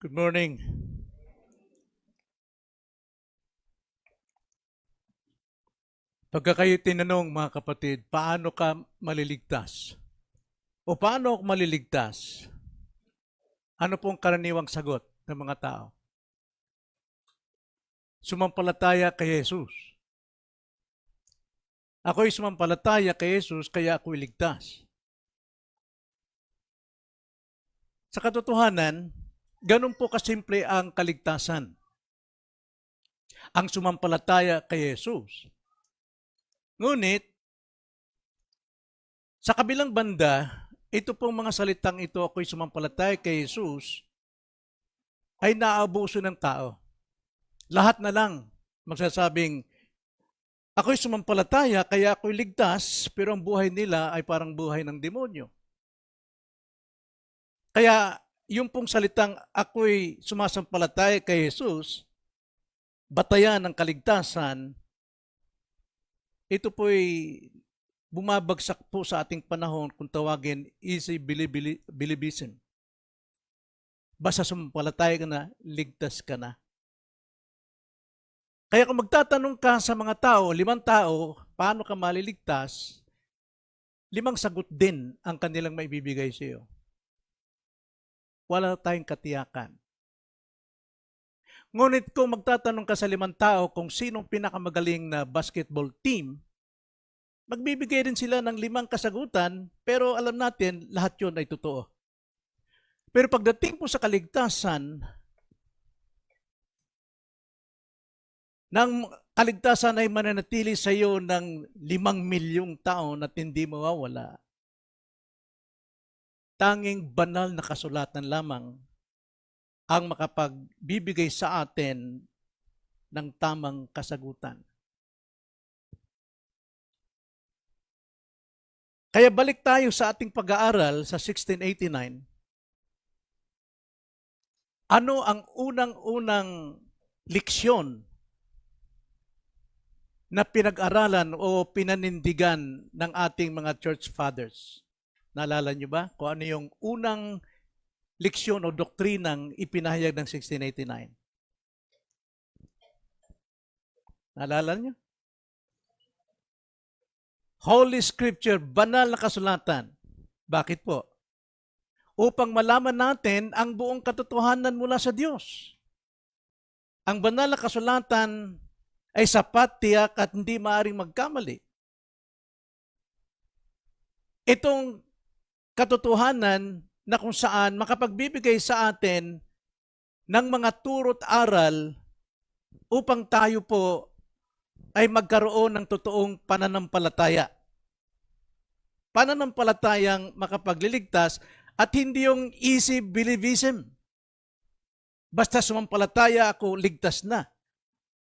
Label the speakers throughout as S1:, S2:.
S1: Good morning. Pagka kayo tinanong mga kapatid, paano ka maliligtas? O paano ako maliligtas? Ano pong karaniwang sagot ng mga tao? Sumampalataya kay Jesus. Ako'y sumampalataya kay Jesus kaya ako'y ligtas. Sa katotohanan, ganun po kasimple ang kaligtasan. Ang sumampalataya kay Jesus. Ngunit, sa kabilang banda, ito pong mga salitang ito, ako'y sumampalataya kay Jesus, ay naaabuso ng tao. Lahat na lang magsasabing, ako'y sumampalataya kaya ako'y ligtas, pero ang buhay nila ay parang buhay ng demonyo. Kaya yung pong salitang ako'y sumasampalataya kay Jesus, batayan ng kaligtasan, ito po'y bumabagsak po sa ating panahon kung tawagin easy believism. Basta sumampalataya ka na, ligtas ka na. Kaya kung magtatanong ka sa mga tao, 5 tao, paano ka maliligtas, 5 sagot din ang kanilang maibibigay sa iyo. Wala tayong katiyakan. Ngunit kung magtatanong ka sa 5 tao kung sinong pinakamagaling na basketball team, magbibigay rin sila ng 5 kasagutan, pero alam natin, lahat yun ay totoo. Pero pagdating po sa kaligtasan, nang kaligtasan ay mananatili sa iyo ng 5 milyong taon at hindi mawawala, tanging banal na kasulatan lamang ang makapagbibigay sa atin ng tamang kasagutan. Kaya balik tayo sa ating pag-aaral sa 1689. Ano ang unang-unang leksyon na pinag-aralan o pinanindigan ng ating mga church fathers? Naalala niyo ba kung ano yung unang leksyon o doktrinang ipinahayag ng 1689? Naalala niyo? Holy Scripture, banal na kasulatan. Bakit po? Upang malaman natin ang buong katotohanan mula sa Diyos. Ang banal na kasulatan ay sapat, tiyak at hindi maaaring magkamali. Itong katotohanan na kung saan makapagbibigay sa atin ng mga turo't aral upang tayo po ay magkaroon ng totoong pananampalataya. Pananampalatayang makapagliligtas at hindi yung easy believism. Basta sumampalataya ako, ligtas na.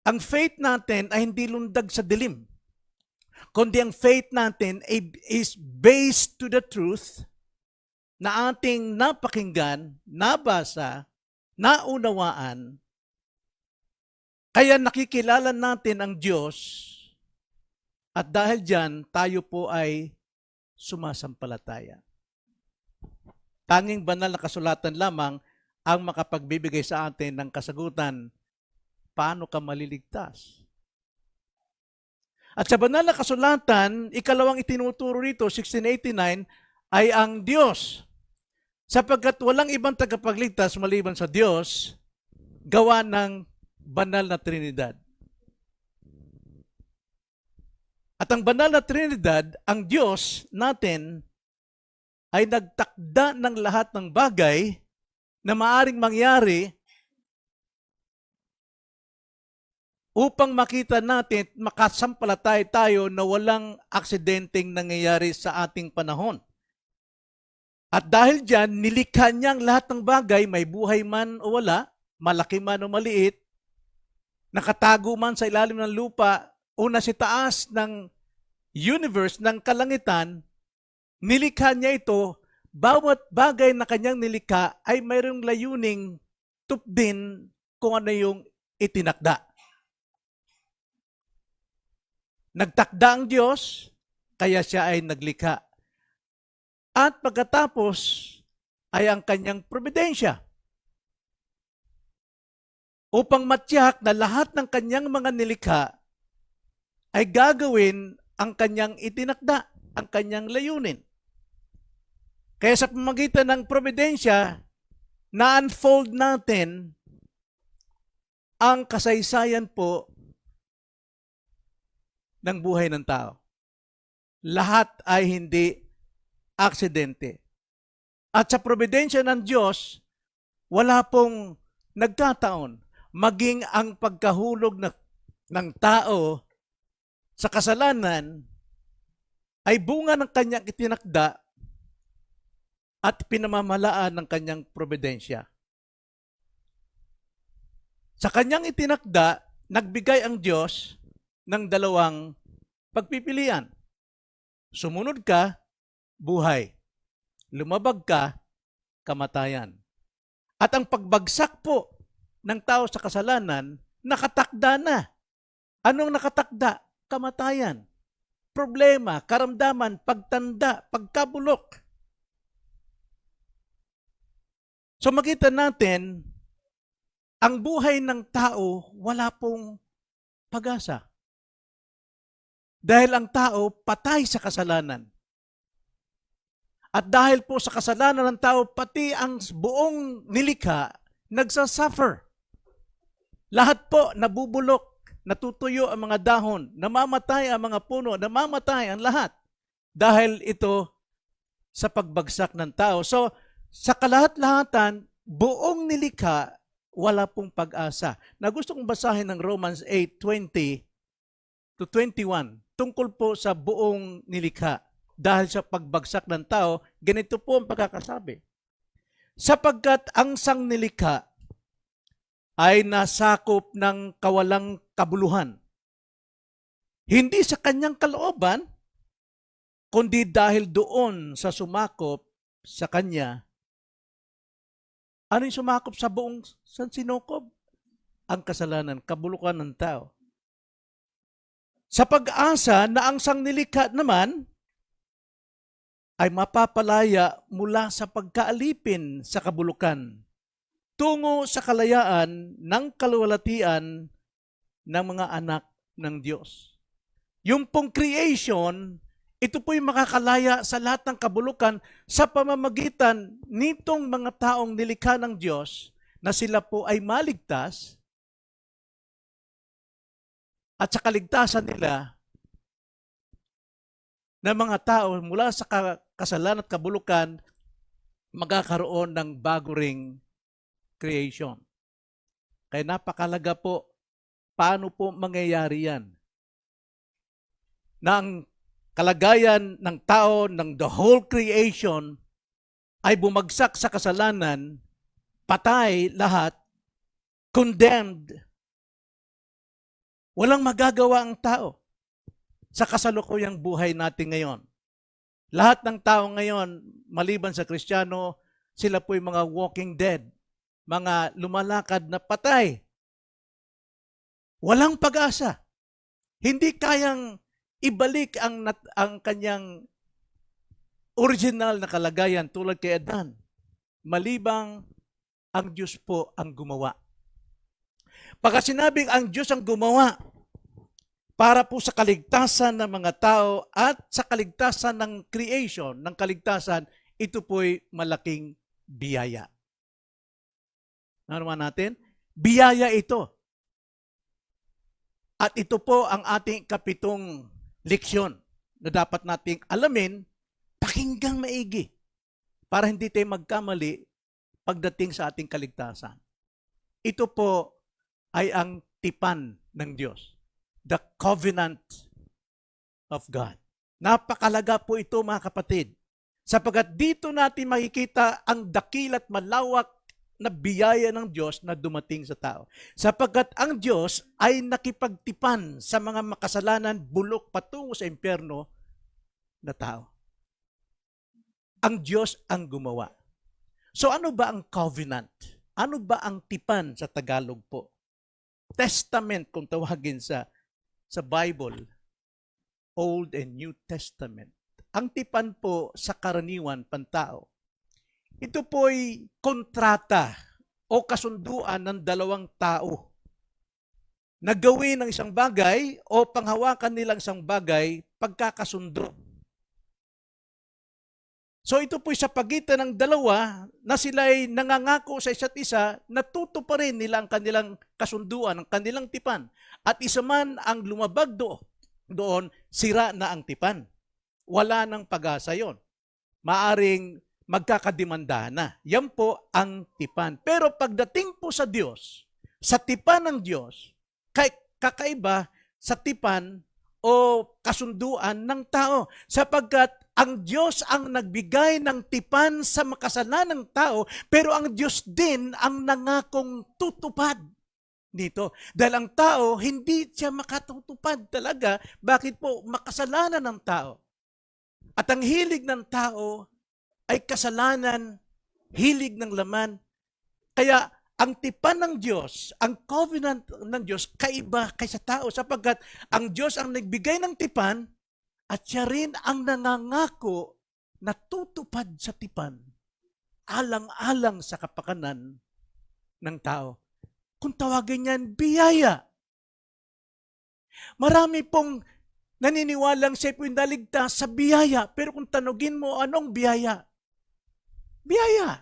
S1: Ang faith natin ay hindi lundag sa dilim, kundi ang faith natin is based to the truth na ating napakinggan, nabasa, naunawaan. Kaya nakikilala natin ang Diyos at dahil dyan, tayo po ay sumasampalataya. Tanging banal na kasulatan lamang ang makapagbibigay sa atin ng kasagutan, paano ka maliligtas? At sa banal na kasulatan, ikalawang itinuturo rito, 1689, ay ang Diyos. Sapagkat walang ibang tagapagligtas maliban sa Diyos, gawa ng banal na Trinidad. At ang banal na Trinidad, ang Diyos natin, ay nagtakda ng lahat ng bagay na maaring mangyari upang makita natin, makasampalatay tayo na walang aksidenteng nangyayari sa ating panahon. At dahil dyan, nilikha niya ang lahat ng bagay, may buhay man o wala, malaki man o maliit, nakatago man sa ilalim ng lupa o nasa taas ng universe, ng kalangitan, nilikha niya ito, bawat bagay na kanyang nilikha ay mayroong layuning tupdin kung ano yung itinakda. Nagtakda ang Diyos, kaya siya ay naglikha. At pagkatapos ay ang kanyang providensya. upang matiyak na lahat ng kanyang mga nilikha ay gagawin ang kanyang itinakda, ang kanyang layunin. Kaya sa pamamagitan ng providensya, na-unfold natin ang kasaysayan po ng buhay ng tao. Lahat ay hindi aksidente. At sa providensya ng Diyos, wala pong nagkataon. Maging ang pagkahulog ng tao sa kasalanan ay bunga ng kanyang itinakda at pinamamalaan ng kanyang providensya. Sa kanyang itinakda, nagbigay ang Diyos ng dalawang pagpipilian. Sumunod ka, buhay. Lumabag ka, kamatayan. At ang pagbagsak po ng tao sa kasalanan, nakatakda na. Anong nakatakda? Kamatayan. Problema, karamdaman, pagtanda, pagkabulok. So makita natin, ang buhay ng tao, wala pong pag-asa. Dahil ang tao patay sa kasalanan. At dahil po sa kasalanan ng tao, pati ang buong nilikha, nagsasuffer. Lahat po nabubulok, natutuyo ang mga dahon, namamatay ang mga puno, namamatay ang lahat. Dahil ito sa pagbagsak ng tao. So, sa kalahat-lahatan, buong nilikha, wala pong pag-asa. Na gusto kong basahin ng Romans 8:20 to 21 tungkol po sa buong nilikha. Dahil sa pagbagsak ng tao, ganito po ang pagkakasabi. Sapagkat ang sangnilikha ay nasakop ng kawalang kabuluhan. Hindi sa kanyang kalooban, kundi dahil doon sa sumakop sa kanya. Ano yung sumakop sa buong sinukob? Ang kasalanan, kabulukan ng tao. Sa pag-asa na ang sangnilikha naman ay mapapalaya mula sa pagkaalipin sa kabulukan tungo sa kalayaan ng kaluwalhatian ng mga anak ng Diyos. Yung pong creation, ito po'y makakalaya sa lahat ng kabulukan sa pamamagitan nitong mga taong nilikha ng Diyos na sila po ay maligtas at sa kaligtasan nila na mga tao mula sa kasalanan at kabulukan magkakaroon ng bago ring creation. Kaya napakalaga po, paano po mangyayari yan? Na ang kalagayan ng tao, ng the whole creation, ay bumagsak sa kasalanan, patay lahat, condemned. Walang magagawa ang tao sa kasalukuyang buhay natin ngayon. Lahat ng tao ngayon, maliban sa Kristiyano, sila po'y mga walking dead, mga lumalakad na patay. Walang pag-asa. Hindi kayang ibalik ang kanyang original na kalagayan tulad kay Adan. Malibang ang Diyos po ang gumawa. Pagka sinabing ang Diyos ang gumawa, para po sa kaligtasan ng mga tao at sa kaligtasan ng creation, ng kaligtasan, ito po'y malaking biyaya. Ano naman natin? Biyaya ito. At ito po ang ating kapitong leksyon na dapat nating alamin, pakinggang maigi, para hindi tayo magkamali pagdating sa ating kaligtasan. Ito po ay ang tipan ng Diyos. The covenant of God. Napakalaga po ito mga kapatid. Sapagkat dito natin makikita ang dakilat malawak na biyaya ng Diyos na dumating sa tao. Sapagkat ang Diyos ay nakipagtipan sa mga makasalanan, bulok patungo sa impyerno na tao. Ang Diyos ang gumawa. So ano ba ang covenant? Ano ba ang tipan sa Tagalog po? Testament kung tawagin sa Bible, Old and New Testament. Ang tipan po sa karaniwan pantao, ito po'y kontrata o kasunduan ng dalawang tao na gawin ng isang bagay o panghawakan nilang isang bagay pagkakasundo. So ito po'y sa pagitan ng dalawa na sila'y nangangako sa isa't isa na tutuparin nila ang kanilang kasunduan, ang kanilang tipan. At isa man ang lumabag doon, sira na ang tipan. Wala nang pag-asa yon. Maaring magkakademanda na. Yan po ang tipan. Pero pagdating po sa Diyos, sa tipan ng Diyos, kakaiba sa tipan o kasunduan ng tao. Sapagkat ang Diyos ang nagbigay ng tipan sa makasalanang tao, pero ang Diyos din ang nangakong tutupad dito. Dahil ang tao, hindi siya makatutupad talaga. Bakit po? Makasalanan ng tao. At ang hilig ng tao ay kasalanan, hilig ng laman. Kaya ang tipan ng Diyos, ang covenant ng Diyos, kaiba kaysa tao sapagkat ang Diyos ang nagbigay ng tipan at siya rin ang nangangako na tutupad sa tipan alang-alang sa kapakanan ng tao. Kung tawagin niyan, biyaya. Marami pong naniniwalang siya po'y naligtas sa biyaya. Pero kung tanugin mo, anong biyaya? Biyaya.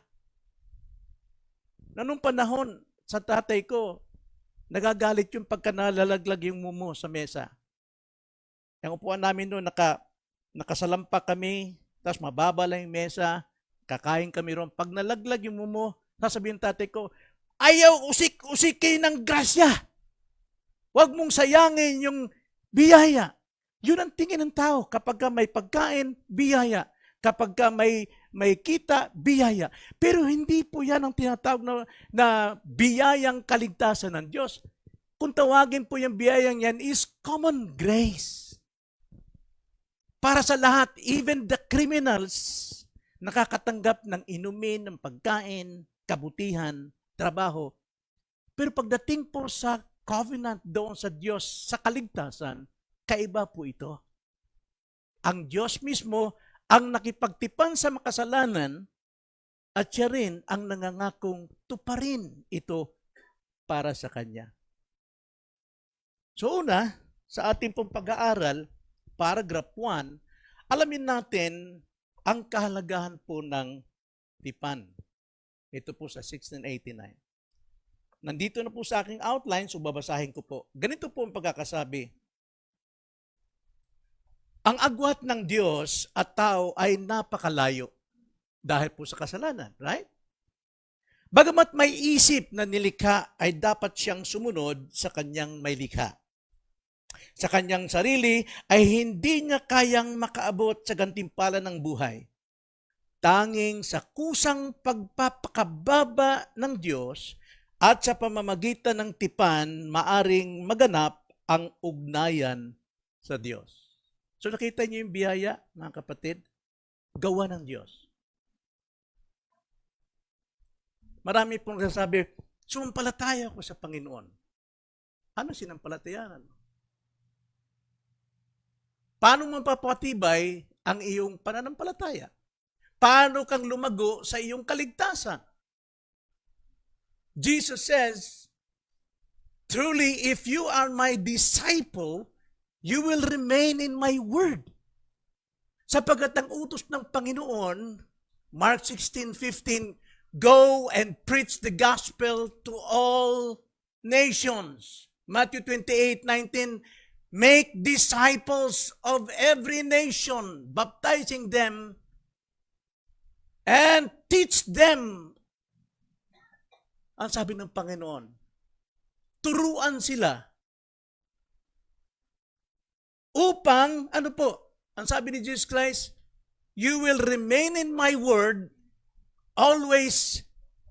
S1: Nanong panahon, sa tatay ko, nagagalit yung pagka nalalaglag yung mumo sa mesa. Yung upuan namin doon, nakasalampak kami, tapos mababa lang yung mesa, kakain kami ron. Pag nalaglag yung mumo, sasabihin tatay ko, ayaw usik-usikin ng grasya. Huwag mong sayangin yung biyaya. Yun ang tingin ng tao. Kapag may pagkain, biyaya. Kapag may kita, biyaya. Pero hindi po yan ang tinatawag na biyayang kaligtasan ng Diyos. Kung tawagin po yung biyayang yan is common grace. Para sa lahat, even the criminals, nakakatanggap ng inumin, ng pagkain, kabutihan, trabaho. Pero pagdating po sa covenant doon sa Diyos, sa kaligtasan, kaiba po ito. Ang Diyos mismo ang nakipagtipan sa makasalanan at siya rin ang nangangakong tuparin ito para sa Kanya. So una, sa ating pong pag-aaral, paragraph 1, alamin natin ang kahalagahan po ng tipan. Ito po sa 1689. Nandito na po sa aking outline, so babasahin ko po. Ganito po ang pagkakasabi. Ang agwat ng Diyos at tao ay napakalayo dahil po sa kasalanan, right? Bagamat may isip na nilikha, ay dapat siyang sumunod sa kanyang may likha. Sa kanyang sarili ay hindi niya kayang makaabot sa gantimpala ng buhay. Tanging sa kusang pagpapakababa ng Diyos at sa pamamagitan ng tipan, maaring maganap ang ugnayan sa Diyos. So nakita niyo yung biyaya, mga kapatid? Gawa ng Diyos. Marami pong nasasabi, sumampalataya ko sa Panginoon. Ano sinampalatayanan? Paano mapapatibay ang iyong pananampalataya? Paano kang lumago sa iyong kaligtasan? Jesus says, truly, if you are my disciple, you will remain in my word. Sapagkat ang utos ng Panginoon, Mark 16:15, go and preach the gospel to all nations. Matthew 28:19, make disciples of every nation, baptizing them and teach them. Ang sabi ng Panginoon, turuan sila upang, ano po, ang sabi ni Jesus Christ, you will remain in my word, always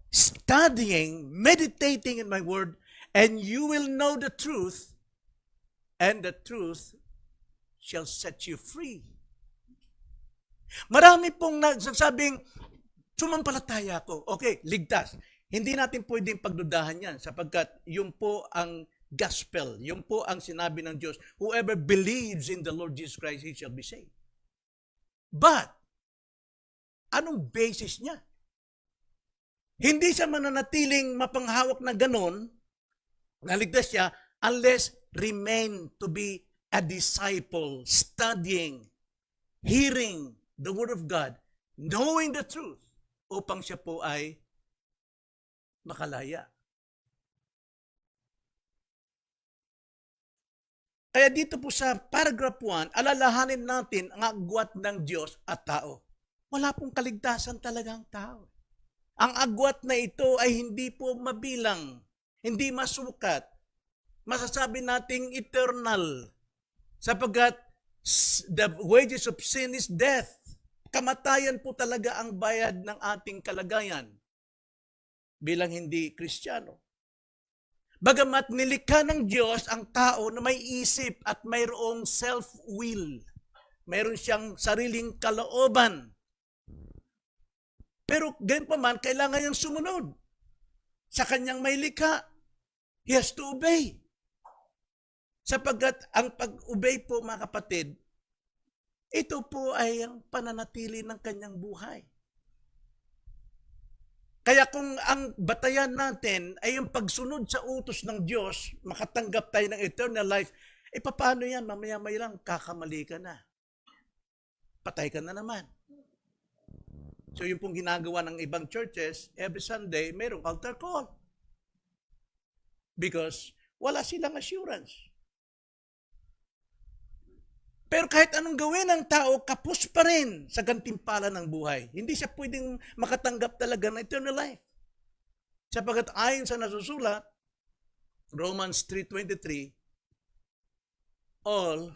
S1: studying, meditating in my word, and you will know the truth, and the truth shall set you free. Marami pong nagsasabing, sumampalataya ko. Okay, ligtas. Hindi natin pwedeng pagdudahan yan sapagkat yun po ang gospel. Yun po ang sinabi ng Diyos. Whoever believes in the Lord Jesus Christ, he shall be saved. But, anong basis niya? Hindi siya mananatiling mapanghawak na ganon, naligtas siya, unless remain to be a disciple, studying, hearing the Word of God, knowing the truth, upang siya po ay makalaya. Kaya dito po sa paragraph 1, alalahanin natin ang agwat ng Diyos at tao. Wala pong kaligtasan talaga ang tao. Ang agwat na ito ay hindi po mabilang, hindi masukat. Masasabi nating eternal, sapagkat the wages of sin is death. Kamatayan po talaga ang bayad ng ating kalagayan bilang hindi Kristiyano. Bagamat nilikha ng Diyos ang tao na may isip at mayroong self-will. Mayroon siyang sariling kalooban. Pero ganyan pa man, kailangan niyang sumunod sa kanyang may likha. He has to obey. Sapagkat ang pag-obey po, mga kapatid, ito po ay ang pananatili ng kanyang buhay. Kaya kung ang batayan natin ay yung pagsunod sa utos ng Diyos, makatanggap tayo ng eternal life, paano yan? Mamaya-maya lang, kakamali ka na. Patay ka na naman. So yung pong ginagawa ng ibang churches, every Sunday, mayroong altar call. Because wala silang assurance. Pero kahit anong gawin ng tao, kapos pa rin sa gantimpala ng buhay. Hindi siya pwedeng makatanggap talaga ng eternal life. Sapagkat ayon sa nasusulat, Romans 3:23, all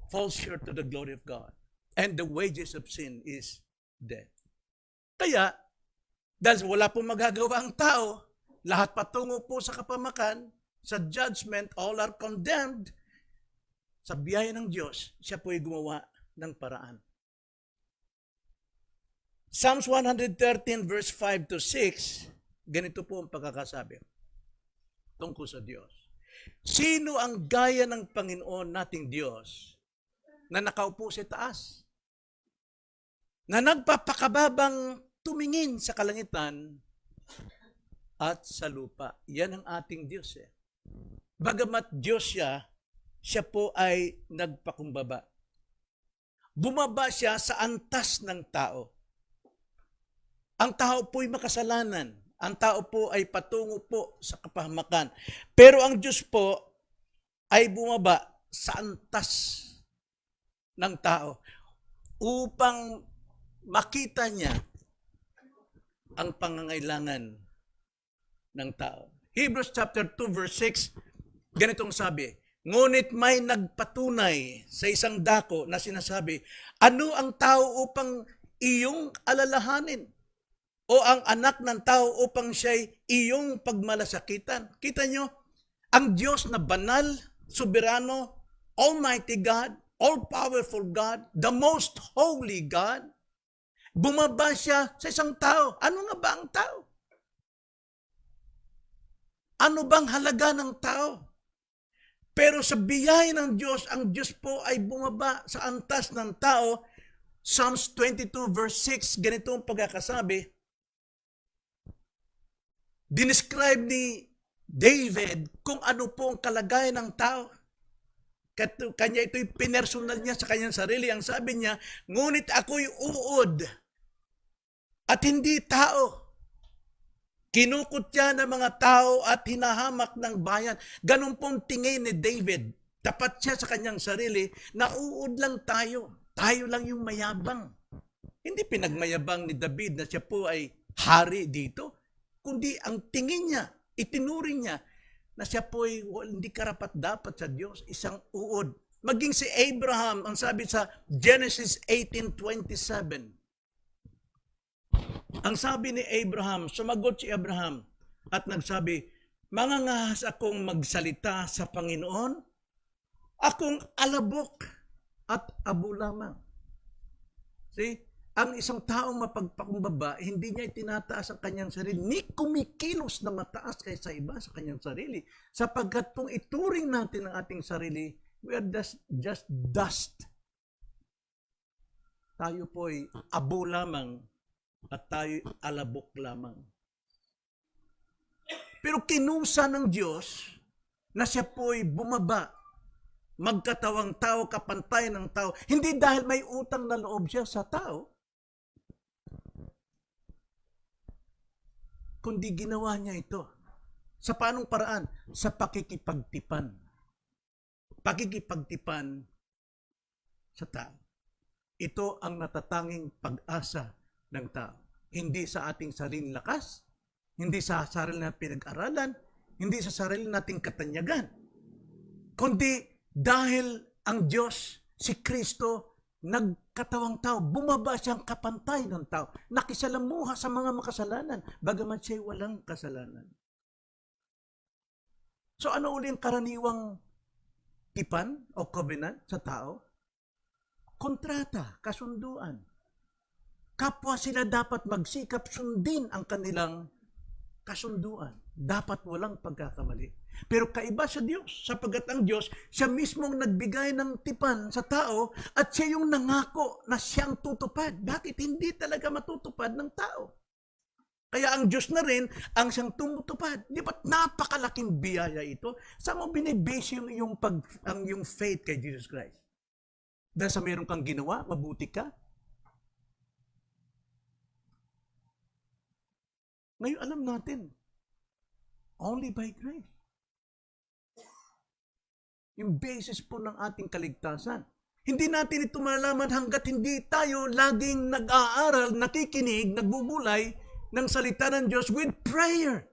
S1: fall short of the glory of God. And the wages of sin is death. Kaya, dahil wala pong magagawa ang tao, lahat patungo po sa kapamakan, sa judgment, all are condemned. Sa biyaya ng Diyos, siya po ay gumawa ng paraan. Psalms 113 verse 5 to 6, ganito po ang pagkakasabi tungkol sa Diyos. Sino ang gaya ng Panginoon nating Diyos na nakaupo sa taas? Na nagpapakababang tumingin sa kalangitan at sa lupa. Yan ang ating Diyos. Bagamat Diyos siya po ay nagpakumbaba. Bumaba siya sa antas ng tao. Ang tao po ay makasalanan. Ang tao po ay patungo po sa kapahamakan. Pero ang Diyos po ay bumaba sa antas ng tao upang makita niya ang pangangailangan ng tao. Hebrews chapter 2 verse 6, ganitong sabi, ngunit may nagpatunay sa isang dako na sinasabi, ano ang tao upang iyong alalahanin? O ang anak ng tao upang siya'y iyong pagmalasakitan? Kita nyo, ang Diyos na banal, soberano, Almighty God, all-powerful God, the most holy God, bumaba siya sa isang tao. Ano nga ba ang tao? Ano bang halaga ng tao? Pero sa biyaya ng Diyos, ang Diyos po ay bumaba sa antas ng tao. Psalms 22 verse 6, ganito ang pagkakasabi. Dinescribe ni David kung ano po ang kalagayan ng tao. Kanya ito'y pinersonal niya sa kanyang sarili. Ang sabi niya, ngunit ako'y uod at hindi tao. Kinukot niya ng mga tao at hinahamak ng bayan. Ganun pong tingin ni David. Tapat siya sa kanyang sarili na uod lang tayo. Tayo lang yung mayabang. Hindi pinagmayabang ni David na siya po ay hari dito. Kundi ang tingin niya, itinuring niya na siya po ay hindi karapat-dapat sa Diyos. Isang uod. Maging si Abraham, ang sabi sa Genesis 18:27. Ang sabi ni Abraham, sumagot si Abraham at nagsabi, mangangahas akong magsalita sa Panginoon, akong alabok at abo lamang. See, ang isang taong mapagpakumbaba, hindi niya itinataas ang kanyang sarili, ni kumikilos na mataas kaysa iba sa kanyang sarili. Sapagkat kung ituring natin ang ating sarili, we are just dust. Tayo po ay abo lamang at tayo alabok lamang. Pero kinusa ng Diyos na siya po'y bumaba, magkatawang tao, kapantay ng tao, hindi dahil may utang na loob siya sa tao, kundi ginawa niya ito. Sa paanong paraan? Sa pakikipagtipan. Pakikipagtipan sa tao. Ito ang natatanging pag-asa ng tao. Hindi sa ating sariling lakas, hindi sa sarili nating pinag-aralan, hindi sa sarili nating katanyagan, kundi dahil ang Diyos, si Kristo, nagkatawang tao, bumaba siyang kapantay ng tao, nakisalamuha sa mga makasalanan, bagaman siya'y walang kasalanan. So ano uli ang karaniwang tipan o covenant sa tao? Kontrata, kasunduan. Kapwa sila dapat magsikap sundin ang kanilang kasunduan. Dapat walang pagkakamali. Pero kaiba sa Diyos, sapagkat ang Diyos, siya mismong nagbigay ng tipan sa tao at siya yung nangako na siyang tutupad. Bakit hindi talaga matutupad ng tao? Kaya ang Diyos na rin ang siyang tumutupad. Di ba't napakalaking biyaya ito? Saan mo binibase yung faith kay Jesus Christ? Dahil sa meron kang ginawa, mabuti ka? Ngayon alam natin, only by grace. Yung basis po ng ating kaligtasan. Hindi natin ito malalaman hanggat hindi tayo laging nag-aaral, nakikinig, nagbubulay ng salita ng Diyos with prayer.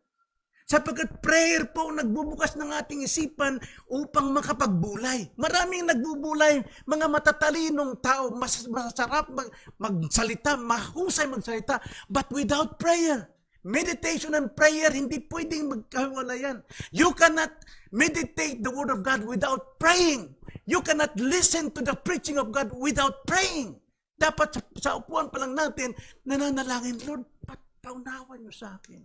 S1: Sapagkat prayer po nagbubukas ng ating isipan upang makapagbulay. Maraming nagbubulay, mga matatalinong tao, masarap magsalita, mahusay magsalita, but without prayer. Meditation and prayer, hindi pwedeng magkawala yan. You cannot meditate the Word of God without praying. You cannot listen to the preaching of God without praying. Dapat sa upuan pa lang natin, nananalangin, Lord, paunawan niyo sa akin.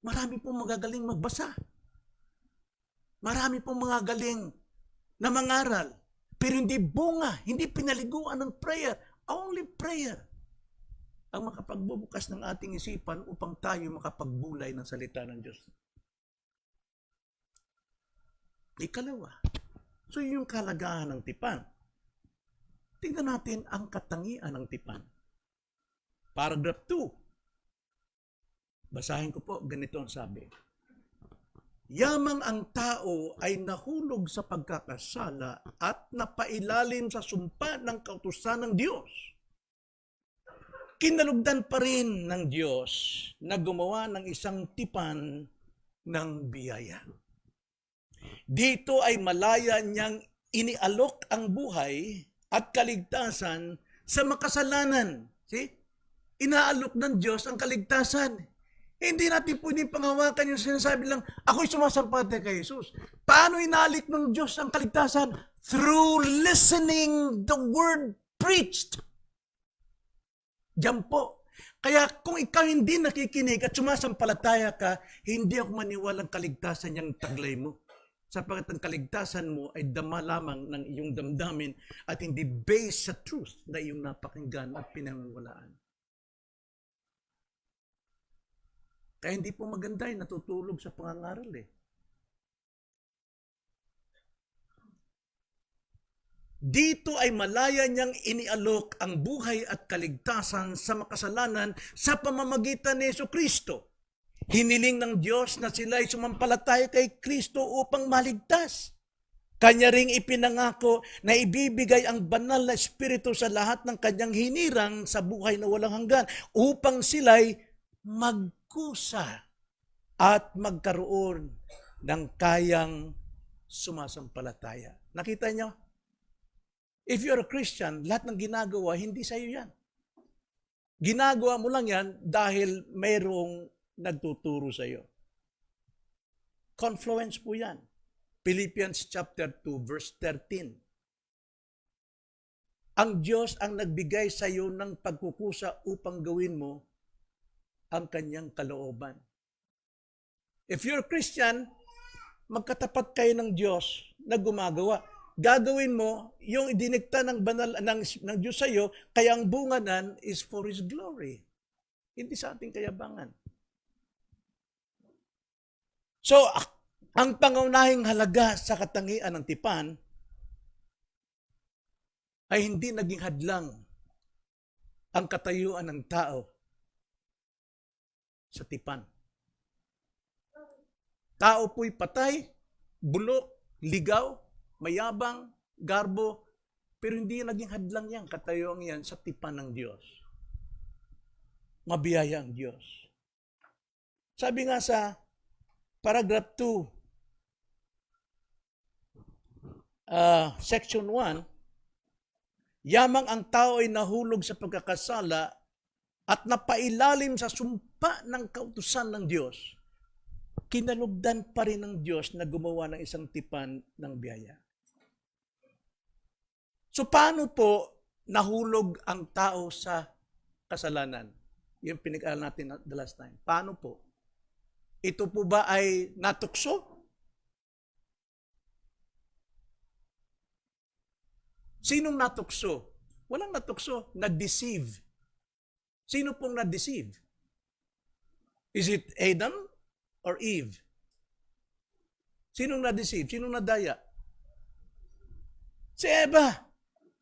S1: Marami pong magagaling magbasa. Marami pong magagaling na mangaral. Pero hindi bunga, hindi pinaliguan ng prayer. Only prayer ang makapagbubukas ng ating isipan upang tayo makapagbulay ng salita ng Diyos. Ikalawa, so yung kalagahan ng tipan. Tingnan natin ang katangian ng tipan. Paragraph 2. Basahin ko po, ganito ang sabi. Yamang ang tao ay nahulog sa pagkakasala at napailalim sa sumpa ng kautusan ng Diyos. Kinalugdan pa rin ng Diyos na gumawa ng isang tipan ng biyaya. Dito ay malaya niyang inialok ang buhay at kaligtasan sa makasalanan. See? Inaalok ng Diyos ang kaligtasan. Hindi natin pwedeng panghawakan yung sinasabi lang, ako'y sumasampate kay Jesus. Paano inalik ng Diyos ang kaligtasan? Through listening the word preached. Diyan po. Kaya kung ikaw hindi nakikinig at sumasampalataya ka, hindi ako maniwalang kaligtasan yung taglay mo. Sapagkat ang kaligtasan mo ay dama lamang ng iyong damdamin at hindi based sa truth na iyong napakinggan at pinangawalaan. Kaya hindi po maganda yung natutulog sa pangangaral eh. Dito ay malaya niyang inialok ang buhay at kaligtasan sa makasalanan sa pamamagitan ni Jesucristo. Hiniling ng Diyos na sila ay sumampalataya kay Kristo upang maligtas. Kanya ring ipinangako na ibibigay ang banal na Espiritu sa lahat ng kanyang hinirang sa buhay na walang hanggan upang sila'y magkusa at magkaroon ng kayang sumasampalataya. Nakita niyo? If you're a Christian, lahat ng ginagawa, hindi sa iyo yan. Ginagawa mo lang yan dahil mayroong nagtuturo sa iyo. Confluence po yan. Philippians chapter 2, verse 13. Ang Diyos ang nagbigay sa iyo ng pagkukusa upang gawin mo ang kanyang kalooban. If you're a Christian, magkatapat kayo ng Diyos na gumagawa. Gagawin mo yung idinikta ng banal ng Diyos sa iyo, kaya ang bunga nan is for His glory. Hindi sa ating kayabangan. So, ang pangunahing halaga sa katangian ng tipan ay hindi naging hadlang ang katayuan ng tao sa tipan. Tao po'y patay, bulok, ligaw, mayabang, garbo, pero hindi naging hadlang yan, katayuan yan sa tipan ng Diyos. Mabiyaya ang Diyos. Sabi nga sa paragraph 2, section 1, yamang ang tao ay nahulog sa pagkakasala at napailalim sa sumpa ng kautusan ng Diyos, kinalugdan pa rin ng Diyos na gumawa ng isang tipan ng biyaya. So paano po nahulog ang tao sa kasalanan? Yung pinag-aaral natin the last time. Paano po? Ito po ba ay natukso? Sinong natukso? Walang natukso. Na-deceive. Sino pong na-deceive? Is it Adam or Eve? Sinong na-deceive? Sinong nadaya? Si Eva.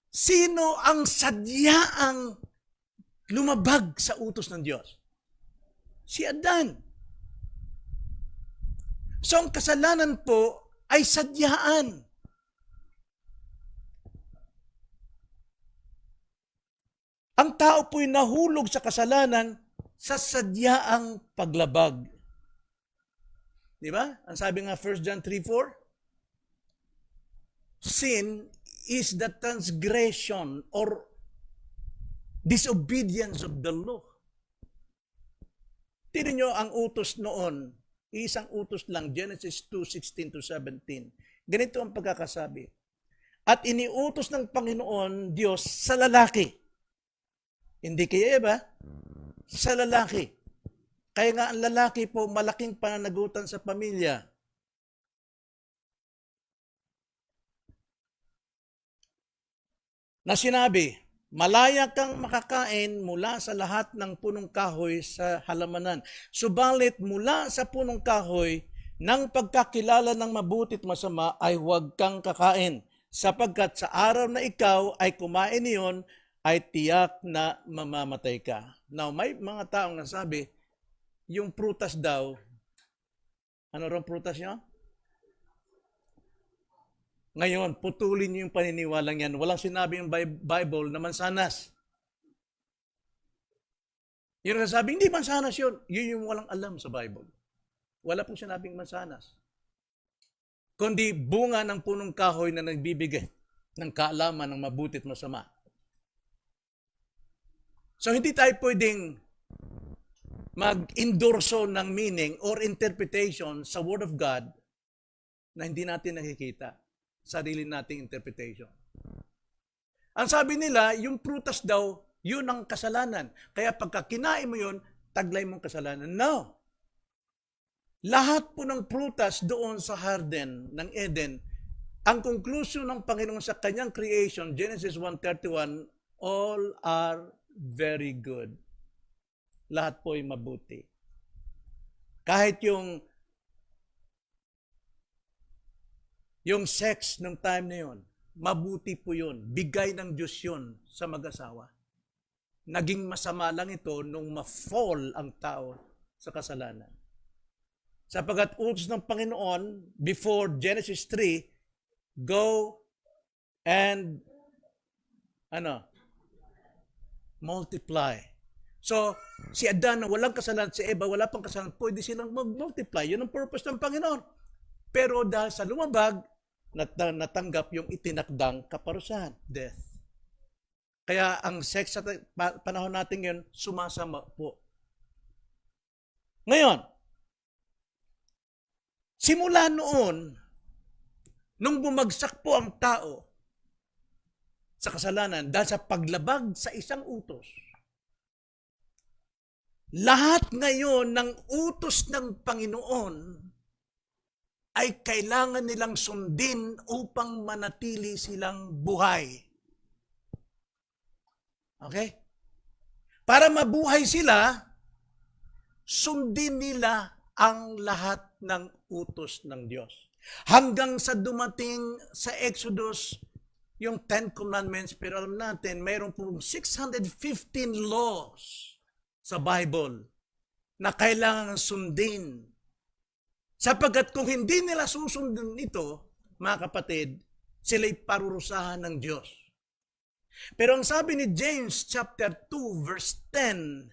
S1: Sino ang sadyaang lumabag sa utos ng Diyos? Si Adan. So ang kasalanan po ay sadyaan. Ang tao po'y nahulog sa kasalanan sa sadyaang paglabag. Di ba? Ang sabi nga 1 John 3:4, sin is the transgression or disobedience of the law. Tignan nyo ang utos noon, isang utos lang, Genesis 2:16-17. Ganito ang pagkakasabi. At iniutos ng Panginoon Diyos sa lalaki. Hindi kay Eva, sa lalaki. Kaya nga ang lalaki po malaking pananagutan sa pamilya. Na sinabi, malaya kang makakain mula sa lahat ng punong kahoy sa halamanan. Subalit mula sa punong kahoy, ng pagkakilala ng mabuti at masama ay huwag kang kakain. Sapagkat sa araw na ikaw ay kumain niyon, ay tiyak na mamamatay ka. Now, may mga taong nasabi, yung prutas daw, ano rin prutas nyo? Ngayon, putulin niyo yung paniniwalang yan. Walang sinabi yung Bible na mansanas. Yung nasabi, hindi mansanas yun. Yun yung walang alam sa Bible. Wala pong sinabing mansanas. Kundi bunga ng punong kahoy na nagbibigay ng kaalaman ng mabuti at masama. So, hindi tayo pwedeng mag-endorso ng meaning or interpretation sa Word of God na hindi natin nakikita. Sarili nating interpretation. Ang sabi nila, yung prutas daw, yun ang kasalanan. Kaya pagka kinain mo yun, taglay mong kasalanan. No. Lahat po ng prutas doon sa garden ng Eden, ang conclusion ng Panginoon sa kanyang creation, Genesis 1:31, all are very good. Lahat po ay mabuti. Kahit yung sex ng time na yun, mabuti po yun. Bigay ng Diyos yun sa mag-asawa. Naging masama lang ito nung ma-fall ang tao sa kasalanan. Sapagat utos ng Panginoon, before Genesis 3, go and multiply. So, si Adan na walang kasalanan, si Eva wala pang kasalanan, pwede silang mag-multiply. Yun ang purpose ng Panginoon. Pero dahil sa lumabag, natanggap yung itinakdang kaparusahan, death. Kaya ang sex sa panahon natin yun, sumasama po. Ngayon, simula noon, nung bumagsak po ang tao sa kasalanan dahil sa paglabag sa isang utos, lahat ngayon ng utos ng Panginoon ay kailangan nilang sundin upang manatili silang buhay. Okay? Para mabuhay sila, sundin nila ang lahat ng utos ng Diyos. Hanggang sa dumating sa Exodus, yung 10 Commandments, pero alam natin, mayroon pong 615 laws sa Bible na kailangan sundin. Sapagkat kung hindi nila susundin ito, mga kapatid, sila'y parurusahan ng Diyos. Pero ang sabi ni James chapter 2 verse 10,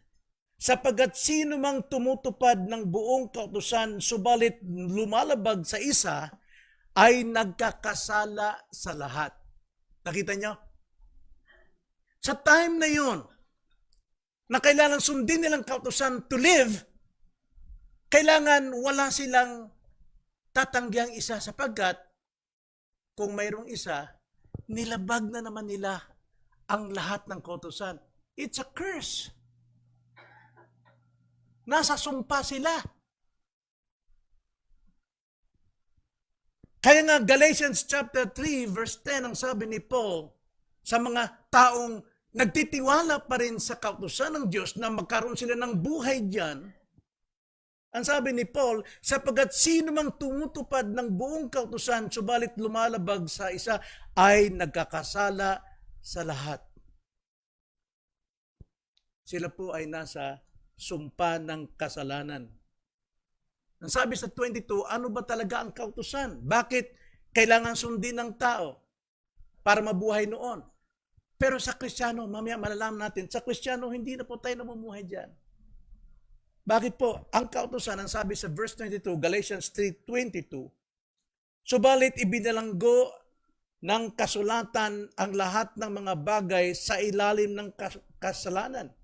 S1: sapagkat sino mang tumutupad ng buong kautusan subalit lumalabag sa isa ay nagkakasala sa lahat. Nakita niyo? Sa time na yun, na kailangan sundin nilang kautusan to live, kailangan wala silang tatanggiang isa sapagkat kung mayroong isa, nilabag na naman nila ang lahat ng kautusan. It's a curse. Nasa sumpa sila. Kaya nga Galatians chapter 3 verse 10 ang sabi ni Paul sa mga taong nagtitiwala pa rin sa kautusan ng Diyos na magkaroon sila ng buhay diyan. Ang sabi ni Paul, sapagkat sino mang tumutupad ng buong kautusan subalit lumalabag sa isa ay nagkakasala sa lahat. Sila po ay nasa sumpa ng kasalanan. Ang sabi sa 22, ano ba talaga ang kautusan? Bakit kailangan sundin ng tao para mabuhay noon? Pero sa Kristiyano, mamaya malalaman natin, sa Kristiyano, hindi na po tayo namumuhay dyan. Bakit po? Ang kautusan, ang sabi sa verse 22, Galatians 3:22, subalit ibinalanggo ng kasulatan ang lahat ng mga bagay sa ilalim ng kasalanan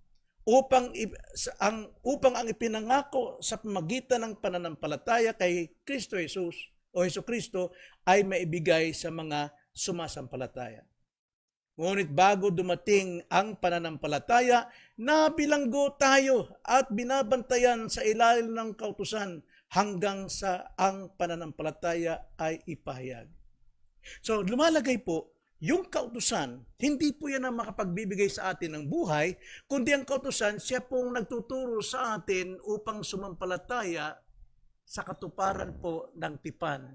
S1: upang ang ipinangako sa pamagitan ng pananampalataya kay Kristo Jesus o Hesus Kristo ay maibigay sa mga sumasampalataya. Ngunit bago dumating ang pananampalataya, nabilanggo tayo at binabantayan sa ilalim ng kautusan hanggang sa ang pananampalataya ay ipahayag. So, lumalagay po, yung kautusan, hindi po yan ang makapagbibigay sa atin ng buhay, kundi ang kautusan, siya pong nagtuturo sa atin upang sumampalataya sa katuparan po ng tipan.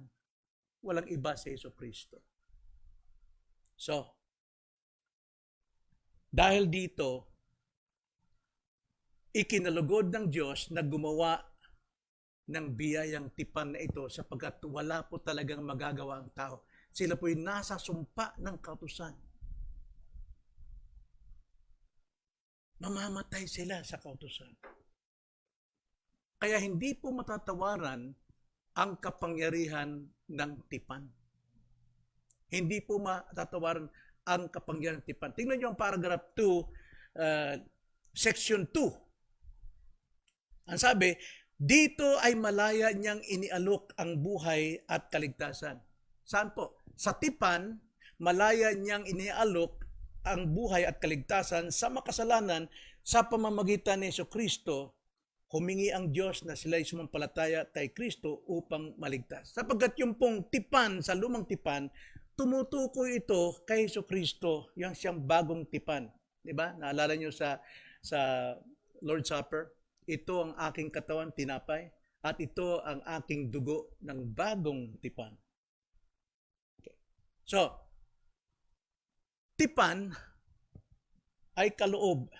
S1: Walang iba sa Hesus Kristo. So, dahil dito, ikinalugod ng Diyos na gumawa ng biyayang tipan na ito sapagkat wala po talagang magagawa ang tao. Sila po'y nasa sumpa ng kautusan. Mamamatay sila sa kautusan. Kaya hindi po matatawaran ang kapangyarihan ng tipan. Hindi po matatawaran ang kapangyarihan ng tipan. Tingnan niyo ang paragraph 2, section 2. Ang sabi, dito ay malaya niyang inialok ang buhay at kaligtasan. Saan po? Sa tipan, malaya niyang inialok ang buhay at kaligtasan sa makasalanan sa pamamagitan ni Hesus Kristo. Humingi ang Diyos na sila ay sumampalataya kay Kristo upang maligtas. Sapagkat yung pong tipan, sa lumang tipan, tumutukoy ito kay Hesus Kristo, yung siyang bagong tipan. Diba? Naalala niyo sa Lord's Supper? Ito ang aking katawan, tinapay, at ito ang aking dugo ng bagong tipan. So, tipan ay kaloob,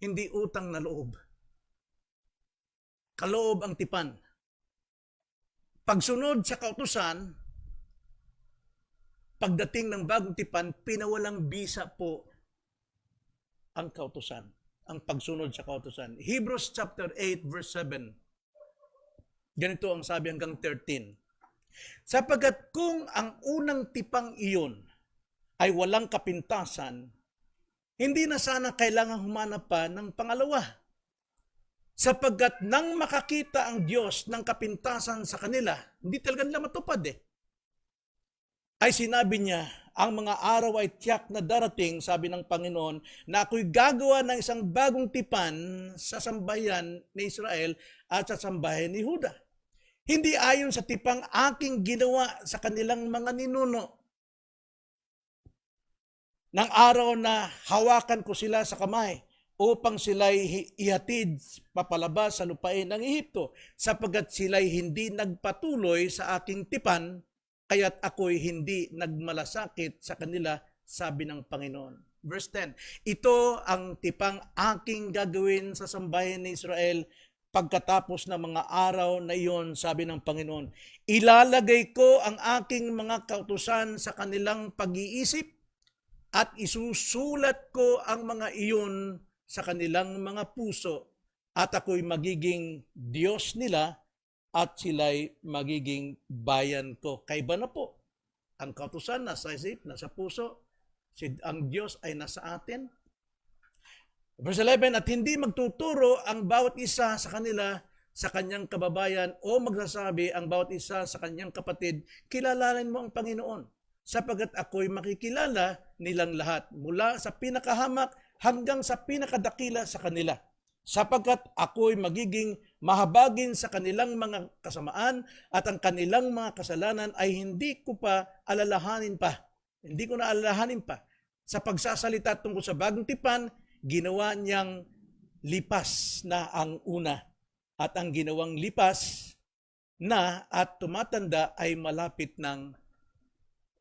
S1: hindi utang na loob. Kaloob ang tipan. Pagsunod sa kautusan, pagdating ng bagong tipan, pinawalang bisa po ang kautusan, ang pagsunod sa kautusan. Hebrews chapter 8 verse 7. Ganito ang sabi hanggang 13. Sapagkat kung ang unang tipang iyon ay walang kapintasan, hindi na sana kailangan humanap pa ng pangalawa. Sapagkat nang makakita ang Diyos ng kapintasan sa kanila, hindi talaga nila matupad ay sinabi niya, ang mga araw ay tiyak na darating, sabi ng Panginoon, na ako'y gagawa ng isang bagong tipan sa sambayan ni Israel at sa sambayan ni Juda. Hindi ayon sa tipang aking ginawa sa kanilang mga ninuno. Nang araw na hawakan ko sila sa kamay, upang sila'y ihatid papalabas sa lupain ng Ehipto, sapagkat sila'y hindi nagpatuloy sa aking tipan, kaya't ako'y hindi nagmalasakit sa kanila, sabi ng Panginoon. Verse 10, ito ang tipang aking gagawin sa sambahin ni Israel pagkatapos ng mga araw na iyon, sabi ng Panginoon. Ilalagay ko ang aking mga kautusan sa kanilang pag-iisip at isusulat ko ang mga iyon sa kanilang mga puso, at ako'y magiging Diyos nila at sila'y magiging bayan ko. Kaiba na po. Ang kautusan nasa isip, nasa puso. Ang Diyos ay nasa atin. Verse 11, at hindi magtuturo ang bawat isa sa kanila sa kanyang kababayan o magsasabi ang bawat isa sa kanyang kapatid, kilalanin mo ang Panginoon, sapagkat ako'y makikilala nilang lahat mula sa pinakahamak hanggang sa pinakadakila sa kanila, sapagkat ako'y magiging mahabagin sa kanilang mga kasamaan at ang kanilang mga kasalanan ay hindi ko pa alalahanin pa. Hindi ko na alalahanin pa. Sa pagsasalita tungkol sa bagong tipan, ginawa niyang lipas na ang una. At ang ginawang lipas na at tumatanda ay malapit ng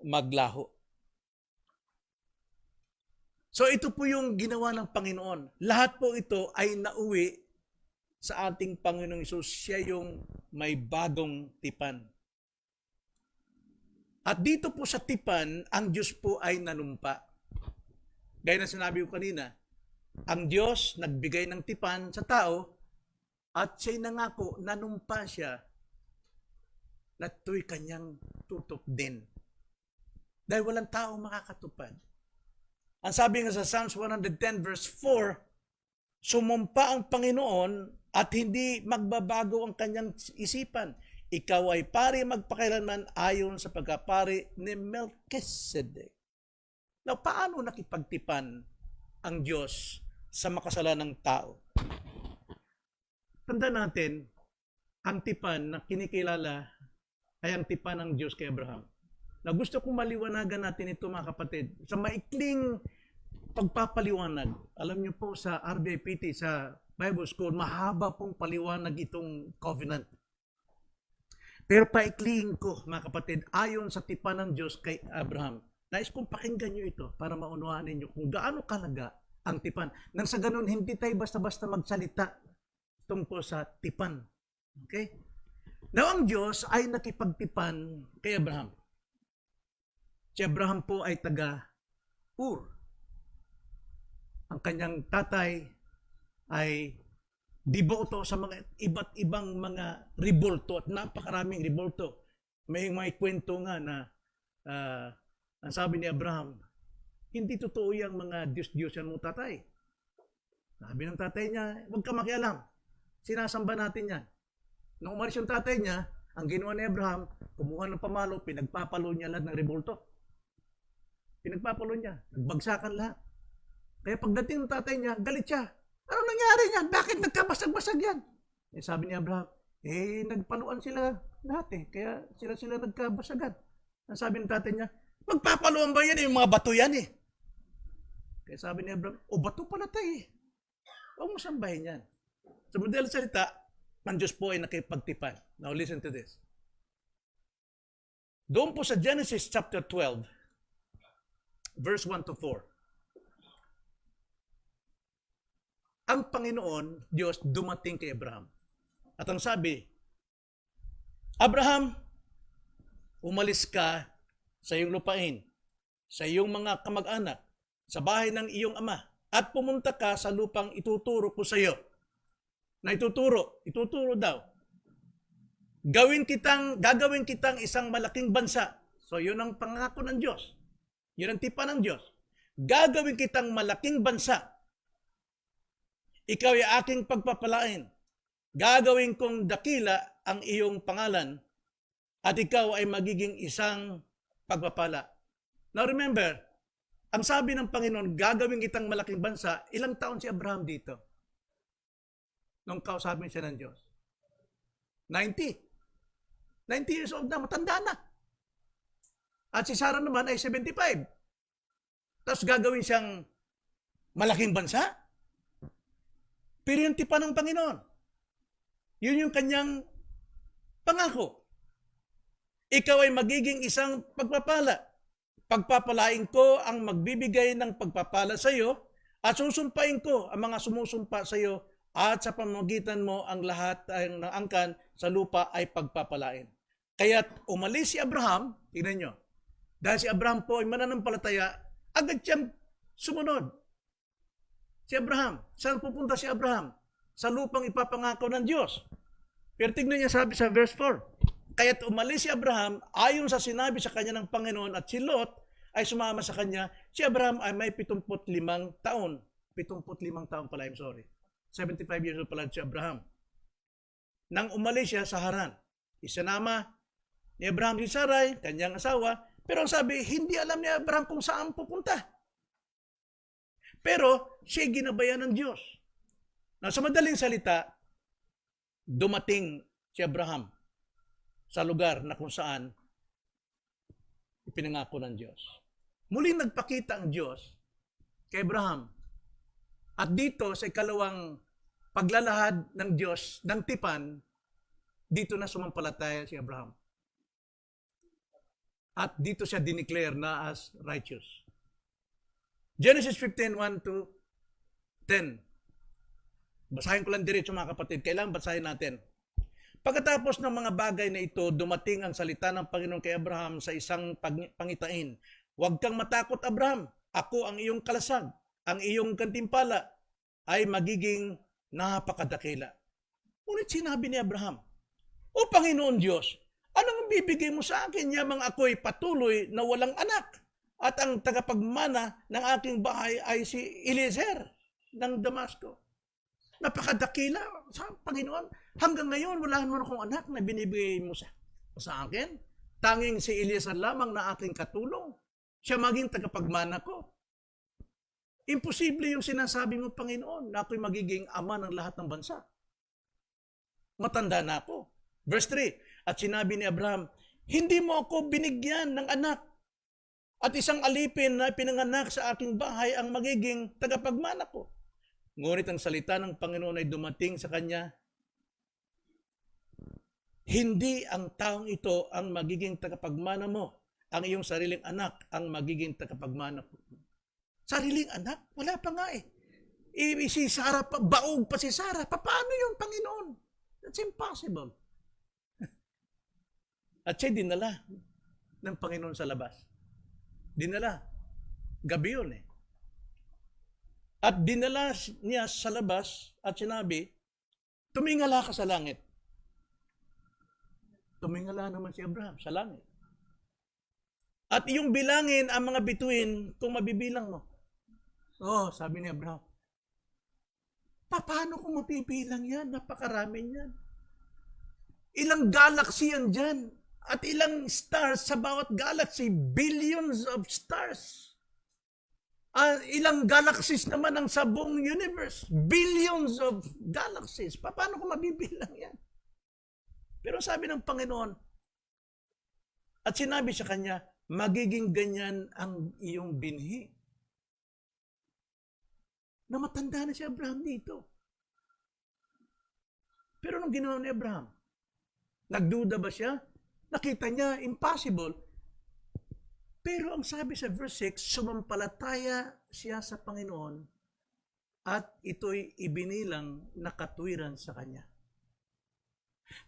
S1: maglaho. So ito po yung ginawa ng Panginoon. Lahat po ito ay nauwi sa ating Panginoong Hesus. Siya yung may bagong tipan. At dito po sa tipan, ang Diyos po ay nanumpa. Gaya na sinabi ko kanina, ang Diyos nagbigay ng tipan sa tao at siya'y nangako, nanumpa siya na ito'y kanyang tutok din. Dahil walang tao makakatupad. Ang sabi nga sa Psalms 110 verse 4, sumumpa ang Panginoon at hindi magbabago ang kanyang isipan. Ikaw ay pari magpakailanman ayon sa pagkapari ni Melchizedek. Now, paano nakipagtipan ang Diyos sa makasalanang tao? Tanda natin, ang tipan na kinikilala ay ang tipan ng Diyos kay Abraham. Na gusto kong maliwanagan natin ito, mga kapatid, sa maikling pagpapaliwanag. Alam niyo po sa RBIPT, sa Bible School, mahaba pong paliwanag itong covenant. Pero paikliin ko, mga kapatid, ayon sa tipan ng Diyos kay Abraham. Nais kong pakinggan niyo ito para maunawaan ninyo kung gaano kalaga ang tipan. Nang sa ganun, hindi tayo basta-basta magsalita tungkol sa tipan. Okay? Now, ang Diyos ay nakipagtipan kay Abraham. Si Abraham po ay taga Ur. Ang kanyang tatay ay diboto sa mga iba't ibang mga rebolto at napakaraming rebolto. May kwento nga na ang sabi ni Abraham, hindi totoo yung mga Diyos-Diyosan mo tatay. Sabi ng tatay niya, huwag ka makialam. Sinasamba natin yan. Nung umalis yung tatay niya, ang ginawa ni Abraham, kumuha ng pamalo, pinagpapalo niya lahat ng rebolto. Pinagpapalo niya, nagbagsakan lahat. Kaya pagdating ng tatay niya, galit siya. Ano nangyari niyan? Bakit nagkabasag-basag yan? Eh, sabi ni Abraham, nagpaluan sila lahat eh. Kaya sila nagkabasagan. Ang sabi ng tatay niya, magpapaluan ba yan? Yung mga bato yan eh. Kaya sabi ni Abraham, bato pala tayo eh. Huwag mo sambahin yan. Sa model salita, ang Diyos po ay nakipagtipan. Now listen to this. Doon po sa Genesis chapter 12, verse 1 to 4. Ang Panginoon, Diyos, dumating kay Abraham. At ang sabi, Abraham, umalis ka sa iyong lupain, sa iyong mga kamag-anak, sa bahay ng iyong ama, at pumunta ka sa lupang ituturo ko sa iyo. Na ituturo daw. Gagawin kitang isang malaking bansa. So yun ang pangako ng Diyos. Yun ang tipan ng Diyos. Gagawin kitang malaking bansa. Ikaw ay aking pagpapalain. Gagawin kong dakila ang iyong pangalan at ikaw ay magiging isang pagpapala. Now remember, ang sabi ng Panginoon, gagawin kitang malaking bansa, ilang taon si Abraham dito? Nung kausapin siya ng Diyos? 90. 90 years old na, matanda na. At si Sarah naman ay 75. Tapos gagawin siyang malaking bansa? Pero yung tipan ng Panginoon, yun yung kanyang pangako. Ikaw ay magiging isang pagpapala. Pagpapalain ko ang magbibigay ng pagpapala sa iyo at susumpain ko ang mga sumusumpa sa iyo at sa pamamagitan mo ang lahat ng angkan sa lupa ay pagpapalain. Kaya't umalis si Abraham, tingnan nyo, dahil si Abraham po ay mananampalataya, agad siyang sumunod. Si Abraham, saan pupunta si Abraham? Sa lupang ipapangako ng Diyos. Pero tingnan niya sabi sa verse 4, kaya't umalis si Abraham ayon sa sinabi sa kanya ng Panginoon at si Lot ay sumama sa kanya. Si Abraham ay may 75 taon. 75 taon pala, I'm sorry. 75 years old pala si Abraham. Nang umalis siya sa Haran, isinama ni Abraham si Sarai, kanyang asawa, pero ang sabi, hindi alam ni Abraham kung saan pupunta. Pero siya ginabayan ng Diyos. Na sa madaling salita, dumating si Abraham sa lugar na kung saan ipinangako ng Diyos. Muling nagpakita ang Diyos kay Abraham. At dito sa ikalawang paglalahad ng Diyos ng tipan, dito na sumampalataya si Abraham. At dito siya dineclare na as righteous. Genesis 15:1 to 10. Basahin ko lang diretso mga kapatid. Kailangan basahin natin. Pagkatapos ng mga bagay na ito, dumating ang salita ng Panginoon kay Abraham sa isang pangitain. Huwag kang matakot, Abraham. Ako ang iyong kalasag. Ang iyong gantimpala ay magiging napakadakila. Ngunit sinabi ni Abraham, O Panginoon Diyos, anong bibigay mo sa akin yamang ako'y patuloy na walang anak? At ang tagapagmana ng aking bahay ay si Eliezer ng Damasco. Napakadakila sa Panginoon. Hanggang ngayon, wala naman akong anak na binibigay mo sa akin. Tanging si Eliezer lamang na aking katulong. Siya maging tagapagmana ko. Imposible yung sinasabi mo, Panginoon, na ako'y magiging ama ng lahat ng bansa. Matanda na ako. Verse 3, at sinabi ni Abraham, hindi mo ako binigyan ng anak. At isang alipin na pinanganak sa aking bahay ang magiging tagapagmana ko. Ngunit ang salita ng Panginoon ay dumating sa kanya, hindi ang taong ito ang magiging tagapagmana mo. Ang iyong sariling anak ang magiging tagapagmana ko. Sariling anak? Wala pa nga eh. Si Sarah, baog pa si Sarah. Paano yung Panginoon? That's impossible. At siya dinala ng Panginoon sa labas. Dinala. Gabi yun eh. At dinala niya sa labas at sinabi, tumingala ka sa langit. Tumingala naman si Abraham sa langit. At iyong bilangin ang mga bituin kung mabibilang mo. Oh, sabi ni Abraham, paano kung mapibilang yan? Napakarami yan. Ilang galaxy yan dyan. At ilang stars sa bawat galaxy. Billions of stars. Ilang galaxies naman ang sa buong universe. Billions of galaxies. Paano kung mabibilang yan? Pero sabi ng Panginoon, at sinabi sa kanya, magiging ganyan ang iyong binhi. Na matanda na si Abraham dito. Pero nung ginawa ni Abraham, nagduda ba siya? Nakita niya, impossible. Pero ang sabi sa verse 6, sumampalataya siya sa Panginoon at ito'y ibinilang na katwiran sa kanya.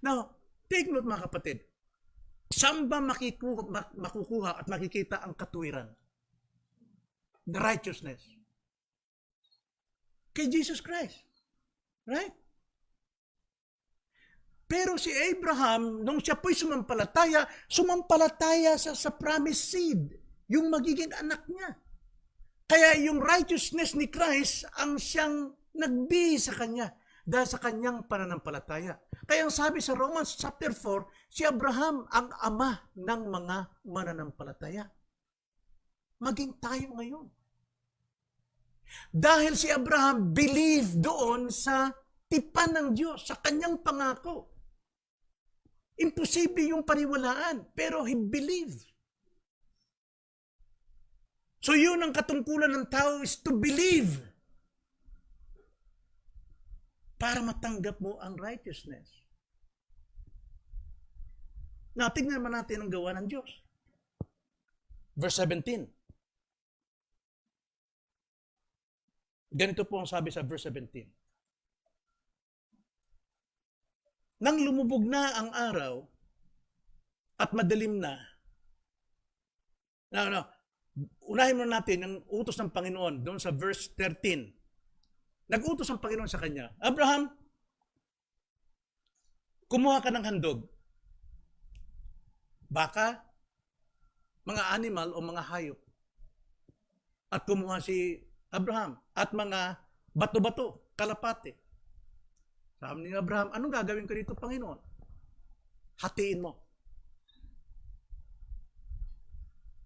S1: Now, take note mga kapatid. Saan ba makukuha at makikita ang katwiran? The righteousness. Kay Jesus Christ. Right? Pero si Abraham, nung siya po'y sumampalataya sa promised seed, yung magiging anak niya. Kaya yung righteousness ni Christ ang siyang nagbi sa kanya dahil sa kanyang pananampalataya. Kaya ang sabi sa Romans chapter 4, si Abraham ang ama ng mga mananampalataya. Maging tayo ngayon. Dahil si Abraham believed doon sa tipan ng Diyos, sa kanyang pangako. Imposible yung paniwalaan, pero he believed. So yun ang katungkulan ng tao is to believe. para matanggap mo ang righteousness. Now, tignan naman natin ang gawa ng Diyos. Verse 17. Ganito po ang sabi sa verse 17. Nang lumubog na ang araw at madilim na, unahin mo natin ang utos ng Panginoon doon sa verse 13. Nag-utos ang Panginoon sa kanya, Abraham, kumuha ka ng handog. Baka, mga animal o mga hayop. At kumuha si Abraham at mga bato-bato, kalapate. Sabi ni Abraham, anong gagawin ko dito, Panginoon? Hatiin mo.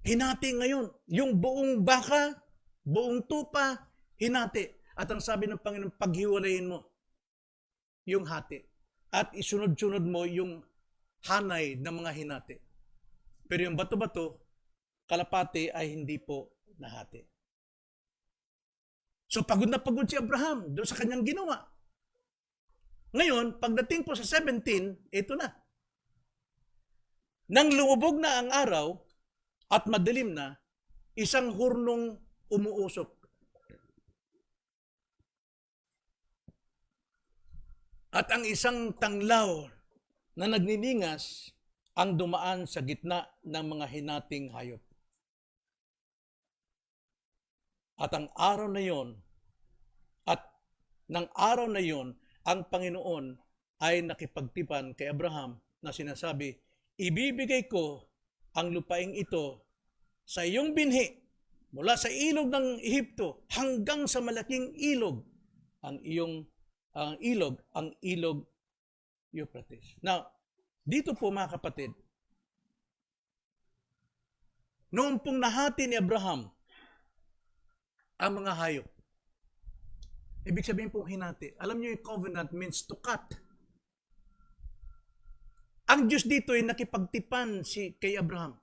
S1: Hinati ngayon. Yung buong baka, buong tupa, hinati. At ang sabi ng Panginoon, paghiwalayin mo yung hati. At isunod-sunod mo yung hanay ng mga hinati. Pero yung bato-bato, kalapate ay hindi po nahati. So pagod na pagod si Abraham doon sa kanyang ginawa. Ngayon, pagdating po sa 17, ito na. Nang lumubog na ang araw at madilim na, isang hurnong umuusok. At ang isang tanglaw na nagniningas ang dumaan sa gitna ng mga hinating hayop. At ang araw na yon, at ng araw na yon, ang Panginoon ay nakipagtipan kay Abraham na sinasabi, ibibigay ko ang lupaing ito sa iyong binhi mula sa ilog ng Ehipto hanggang sa malaking ilog, ang ilog Euphrates. Now, dito po mga kapatid, noong pong nahati ni Abraham ang mga hayop, ibig sabihin po hinati. Alam niyo yung covenant means to cut. Ang Diyos dito ay nakipagtipan kay Abraham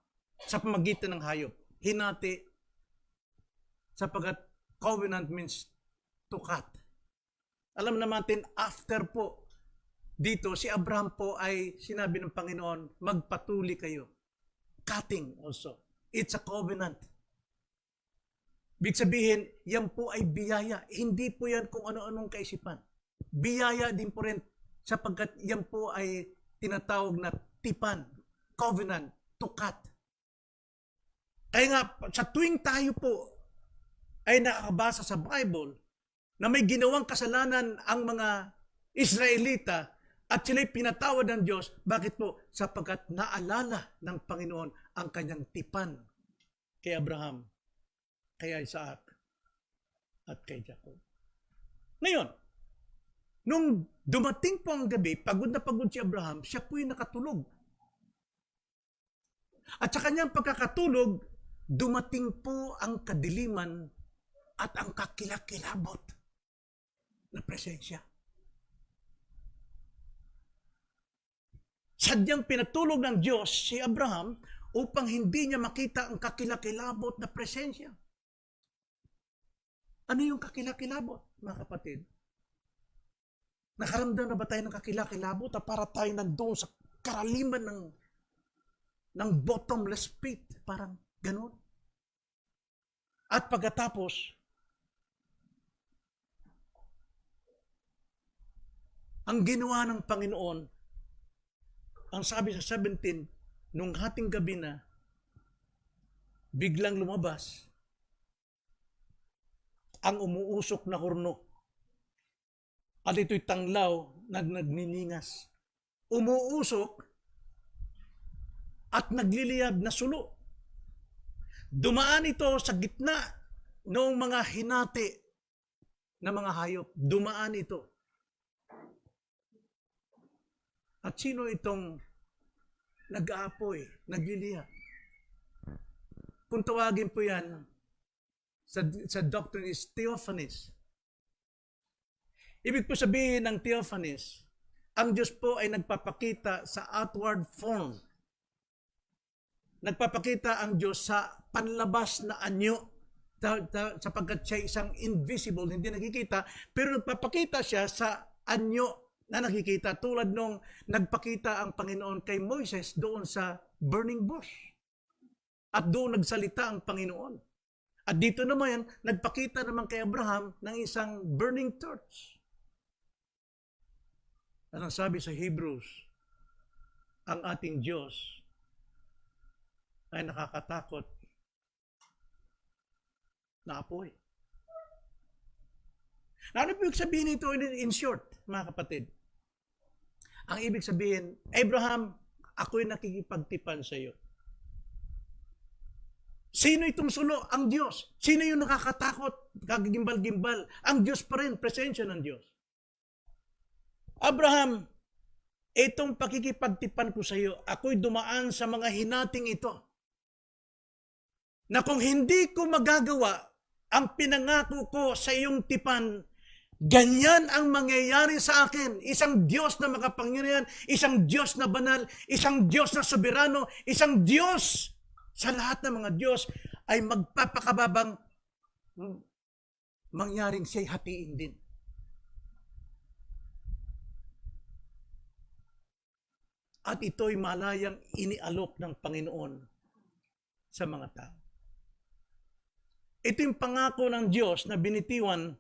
S1: sa pamagitan ng hayop. Hinati sapagkat covenant means to cut. Alam naman natin, after po, dito si Abraham po ay sinabi ng Panginoon, magpatuli kayo. Cutting also. It's a covenant. Ibig sabihin, yan po ay biyaya. Hindi po yan kung ano-anong kaisipan. Biyaya din po rin sapagkat yan po ay tinatawag na tipan, covenant, to cut. Kaya nga, sa tuwing tayo po ay nakakabasa sa Bible na may ginawang kasalanan ang mga Israelita at sila'y pinatawad ng Diyos, bakit po? Sapagkat naalala ng Panginoon ang kanyang tipan kay Abraham, kay Isaac, at kay Jacob. Ngayon, nung dumating po ang gabi, pagod na pagod si Abraham, siya po'y nakatulog. At sa kanyang pagkakatulog, dumating po ang kadiliman at ang kakilakilabot na presensya. Sadyang pinatulog ng Diyos si Abraham upang hindi niya makita ang kakilakilabot na presensya. Ano yung kakilakilabot, mga kapatid? Nakaramdam na ba tayo ng kakilakilabot na para tayo nandoon sa karaliman ng bottomless pit? Parang ganun. At pagkatapos, ang ginawa ng Panginoon, ang sabi sa 17, nung hating gabi na, biglang lumabas ang umuusok na hurno. At ito'y tanglaw na nagniningas. Umuusok at nagliliyab na sulo. Dumaan ito sa gitna ng mga hinati na mga hayop. Dumaan ito. At sino itong nag-aapoy, nagliliyab? Kung tawagin po yan, sa doctrine is theophanies. Ibig po sabihin ng theophanies, ang Diyos po ay nagpapakita sa outward form. Nagpapakita ang Diyos sa panlabas na anyo, sapagkat siya isang invisible, hindi nakikita, pero nagpapakita siya sa anyo na nakikita tulad nung nagpakita ang Panginoon kay Moises doon sa burning bush. At doon nagsalita ang Panginoon. At dito naman, nagpakita naman kay Abraham ng isang burning torch. Anong sabi sa Hebrews? Ang ating Diyos ay nakakatakot na apoy. Ano ibig sabihin ito in short, mga kapatid? Ang ibig sabihin, Abraham, ako'y nakikipagtipan sa iyo. Sino itong sulo? Ang Diyos. Sino yung nakakatakot, kagigimbal-gimbal? Ang Diyos pa rin, presensya ng Diyos. Abraham, itong pakikipagtipan ko sa iyo, ako'y dumaan sa mga hinating ito. Na kung hindi ko magagawa ang pinangako ko sa iyong tipan, ganyan ang mangyayari sa akin. Isang Diyos na makapangyarihan, isang Diyos na banal, isang Diyos na soberano, isang Diyos sa lahat ng mga Diyos ay magpapakababang mangyaring siya'y hatiin din. At ito'y malayang inialok ng Panginoon sa mga tao. Ito yung pangako ng Diyos na binitiwan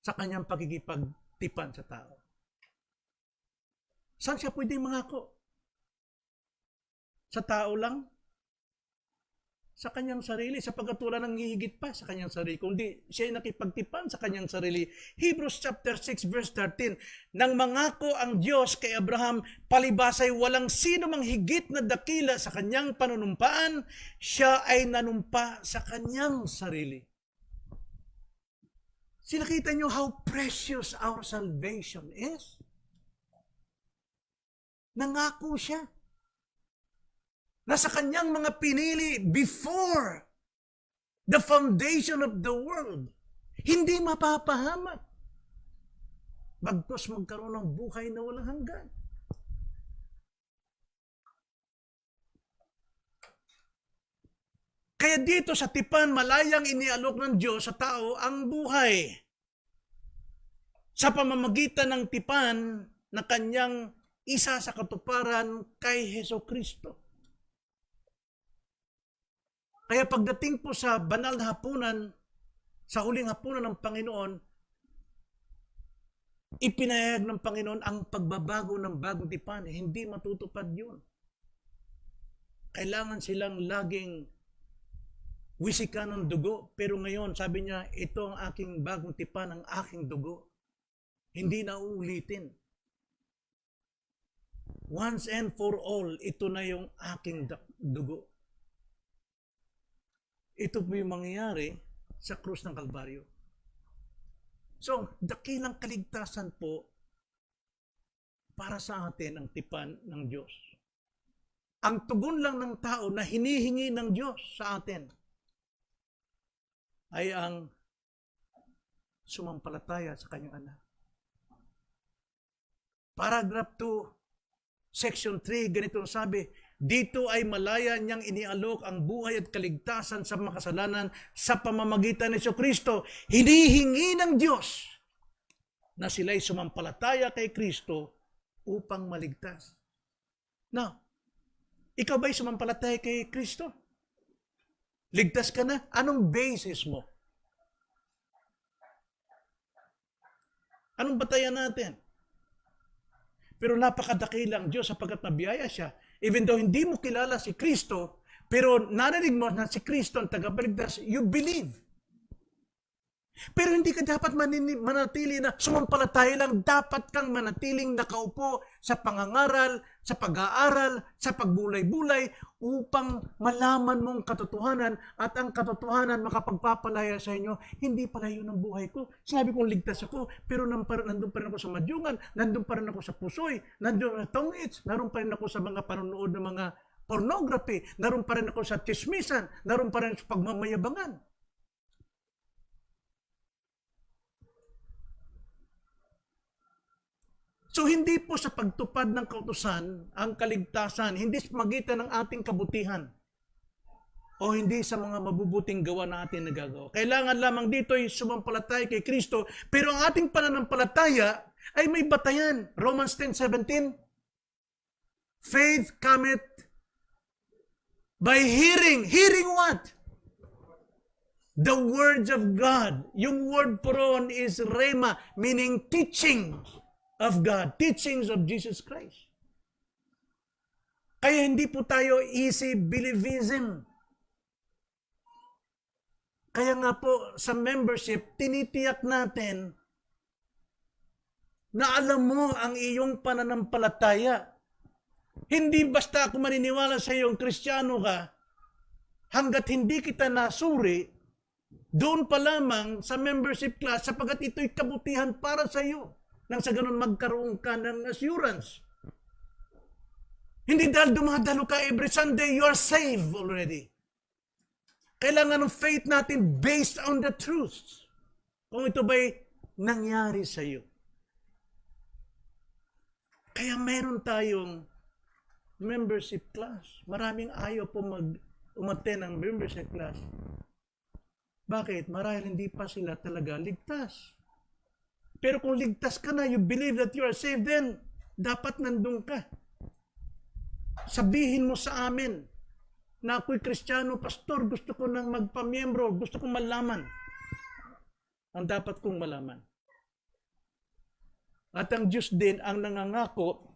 S1: sa kanyang pagkikipagtipan sa tao. Saan siya pwedeng mangako? Sa tao lang? Sa kanyang sarili, sa pagkatula ng hihigit pa sa kanyang sarili, kundi siya ay nakipagtipan sa kanyang sarili. Hebrews chapter 6 verse 13, nang mangako ang Diyos kay Abraham, palibasay walang sino mang higit na dakila sa kanyang panunumpaan, siya ay nanumpa sa kanyang sarili. Sinakita niyo how precious our salvation is? Nangako siya na sa kanyang mga pinili before the foundation of the world, hindi mapapahamak. Bagkus magkaroon ng buhay na walang hanggan. Kaya dito sa tipan, malayang inialok ng Diyos sa tao ang buhay. Sa pamamagitan ng tipan na kanyang isa sa katuparan kay Hesukristo. Kaya pagdating po sa banal na hapunan, sa huling hapunan ng Panginoon, ipinahayag ng Panginoon ang pagbabago ng bagong tipan. Hindi matutupad yun. Kailangan silang laging wisikan ng dugo. Pero ngayon, sabi niya, ito ang aking bagong tipan, ang aking dugo. Hindi na uulitin. Once and for all, ito na yung aking dugo. Ito po yung mangyayari sa krus ng Kalbaryo. So, dakilang kaligtasan po para sa atin ang tipan ng Diyos. Ang tugon lang ng tao na hinihingi ng Diyos sa atin ay ang sumampalataya sa kanyang anak. Paragraph 2, section 3, ganito ang sabi, dito ay malaya niyang inialok ang buhay at kaligtasan sa makasalanan sa pamamagitan ni Kristo. Hinihingi ng Diyos na sila'y sumampalataya kay Kristo upang maligtas. Now, ikaw ba'y sumampalataya kay Kristo? Ligtas ka na? Anong basis mo? Anong batayan natin? Pero napakadakilang Diyos sapagkat nabiyaya siya. Even though hindi mo kilala si Kristo, pero narinig mo na si Kristo ang tagapagligtas, you believe. Pero hindi ka dapat manatili na sumampalataya lang. Dapat kang manatiling nakaupo sa pangangaral, sa pag-aaral, sa pagbulay-bulay upang malaman mong katotohanan at ang katotohanan makapagpapalaya sa inyo. Hindi pala yun ang buhay ko. Sabi kong ligtas ako, pero nandun pa rin ako sa madyungan, nandun pa rin ako sa pusoy, nandun sa tongits, naroon pa rin ako sa mga panonood ng mga pornography, naroon pa rin ako sa tismisan, naroon pa rin sa pagmamayabangan. So hindi po sa pagtupad ng kautusan ang kaligtasan, hindi sa magitan ng ating kabutihan. o hindi sa mga mabubuting gawa na ating nagagawa. Kailangan lamang dito ay sumampalataya kay Kristo, pero ang ating pananampalataya ay may batayan. Romans 10:17, faith cometh by hearing. Hearing what? The words of God. Yung word po ron is rhema, meaning teaching of God, teachings of Jesus Christ. Kaya hindi po tayo easy believism. Kaya nga po sa membership, tinitiyak natin na alam mo ang iyong pananampalataya. Hindi basta ako maniniwala sa iyong Kristiyano ka, hanggat hindi kita nasuri, doon pa lamang sa membership class, sapagat ito'y kabutihan para sa iyo. Nang sa ganun magkaroon ka ng assurance. Hindi dahil dumadalo ka every Sunday, you are saved already. Kailangan ng faith natin based on the truth. Kung ito ba'y nangyari sa iyo. Kaya meron tayong membership class. Maraming ayaw po umattend ng membership class. Bakit? Marahil hindi pa sila talaga ligtas. Pero kung ligtas ka na, you believe that you are saved, then dapat nandun ka. Sabihin mo sa amin na ako'y Kristiyano, pastor, gusto ko nang magpamiyembro, gusto kong malaman. Ang dapat kong malaman. At ang Diyos din ang nangangako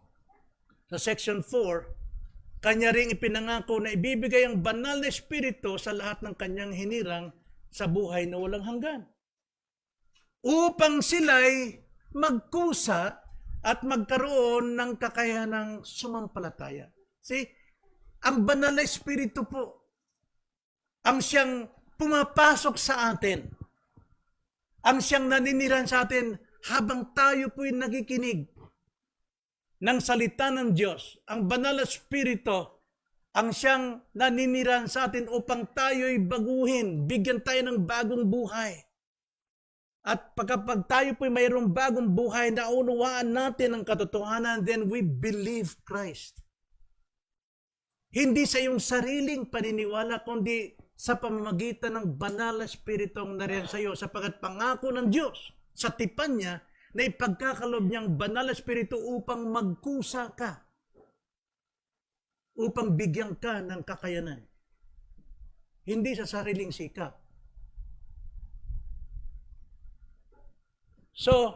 S1: sa section 4, Kanya ring ipinangako na ibibigay ang banal na Espiritu sa lahat ng kanyang hinirang sa buhay na walang hanggan. Upang sila'y magkusa at magkaroon ng kakayanang sumampalataya. See? Ang banal na Espiritu po, ang siyang pumapasok sa atin, ang siyang naniniran sa atin habang tayo po'y nakikinig ng salita ng Diyos. Ang banal na Espiritu, ang siyang naniniran sa atin upang tayo'y baguhin, bigyan tayo ng bagong buhay. At pagkapag tayo po'y mayroong bagong buhay, naunawaan natin ang katotohanan, then we believe Christ. Hindi sa iyong sariling paniniwala, kundi sa pamamagitan ng banal na Espiritu ang nariyan sa iyo, sapagkat pangako ng Diyos sa tipan niya na ipagkakalob niyang banal na Espiritu upang magkusa ka, upang bigyan ka ng kakayanan. Hindi sa sariling sikap. So,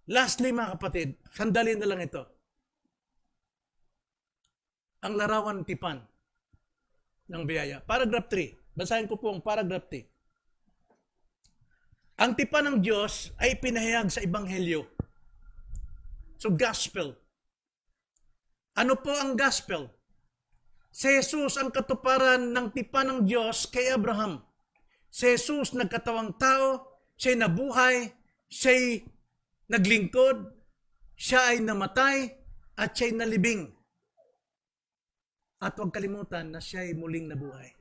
S1: lastly mga kapatid, sandali na lang ito. Ang larawan tipan ng biyaya. Paragraph 3. Basahin ko po ang paragraph 3. Ang tipan ng Diyos ay pinahayag sa Ebanghelyo. So, gospel. Ano po ang gospel? Si Jesus ang katuparan ng tipan ng Diyos kay Abraham. Si Jesus nagkatawang tao, siya'y nabuhay, siya'y naglingkod, siya ay namatay, at siya'y nalibing. At huwag kalimutan na siya'y muling nabuhay.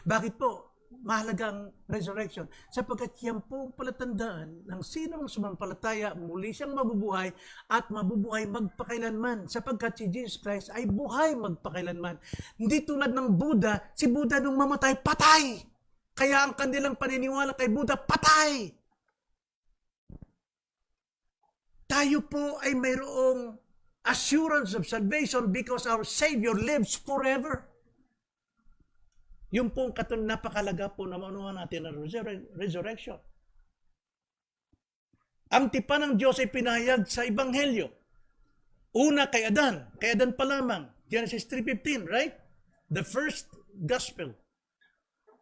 S1: Bakit po? Mahalagang resurrection. Sapagkat yan po ang palatandaan ng sinong sumampalataya, muli siyang mabubuhay at mabubuhay magpakailanman. Sapagkat si Jesus Christ ay buhay magpakailanman. Hindi tulad ng Buddha, si Buddha nung mamatay, patay! Kaya ang kanilang paniniwala kay Buddha, patay! Tayo po ay mayroong assurance of salvation because our Savior lives forever. Yung pong napakalaga po na maunuhan natin ng resurrection. Ang tipan ng Diyos ay pinahayag sa Ebanghelyo. Una kay Adan pa lamang. Genesis 3:15, right? The first gospel.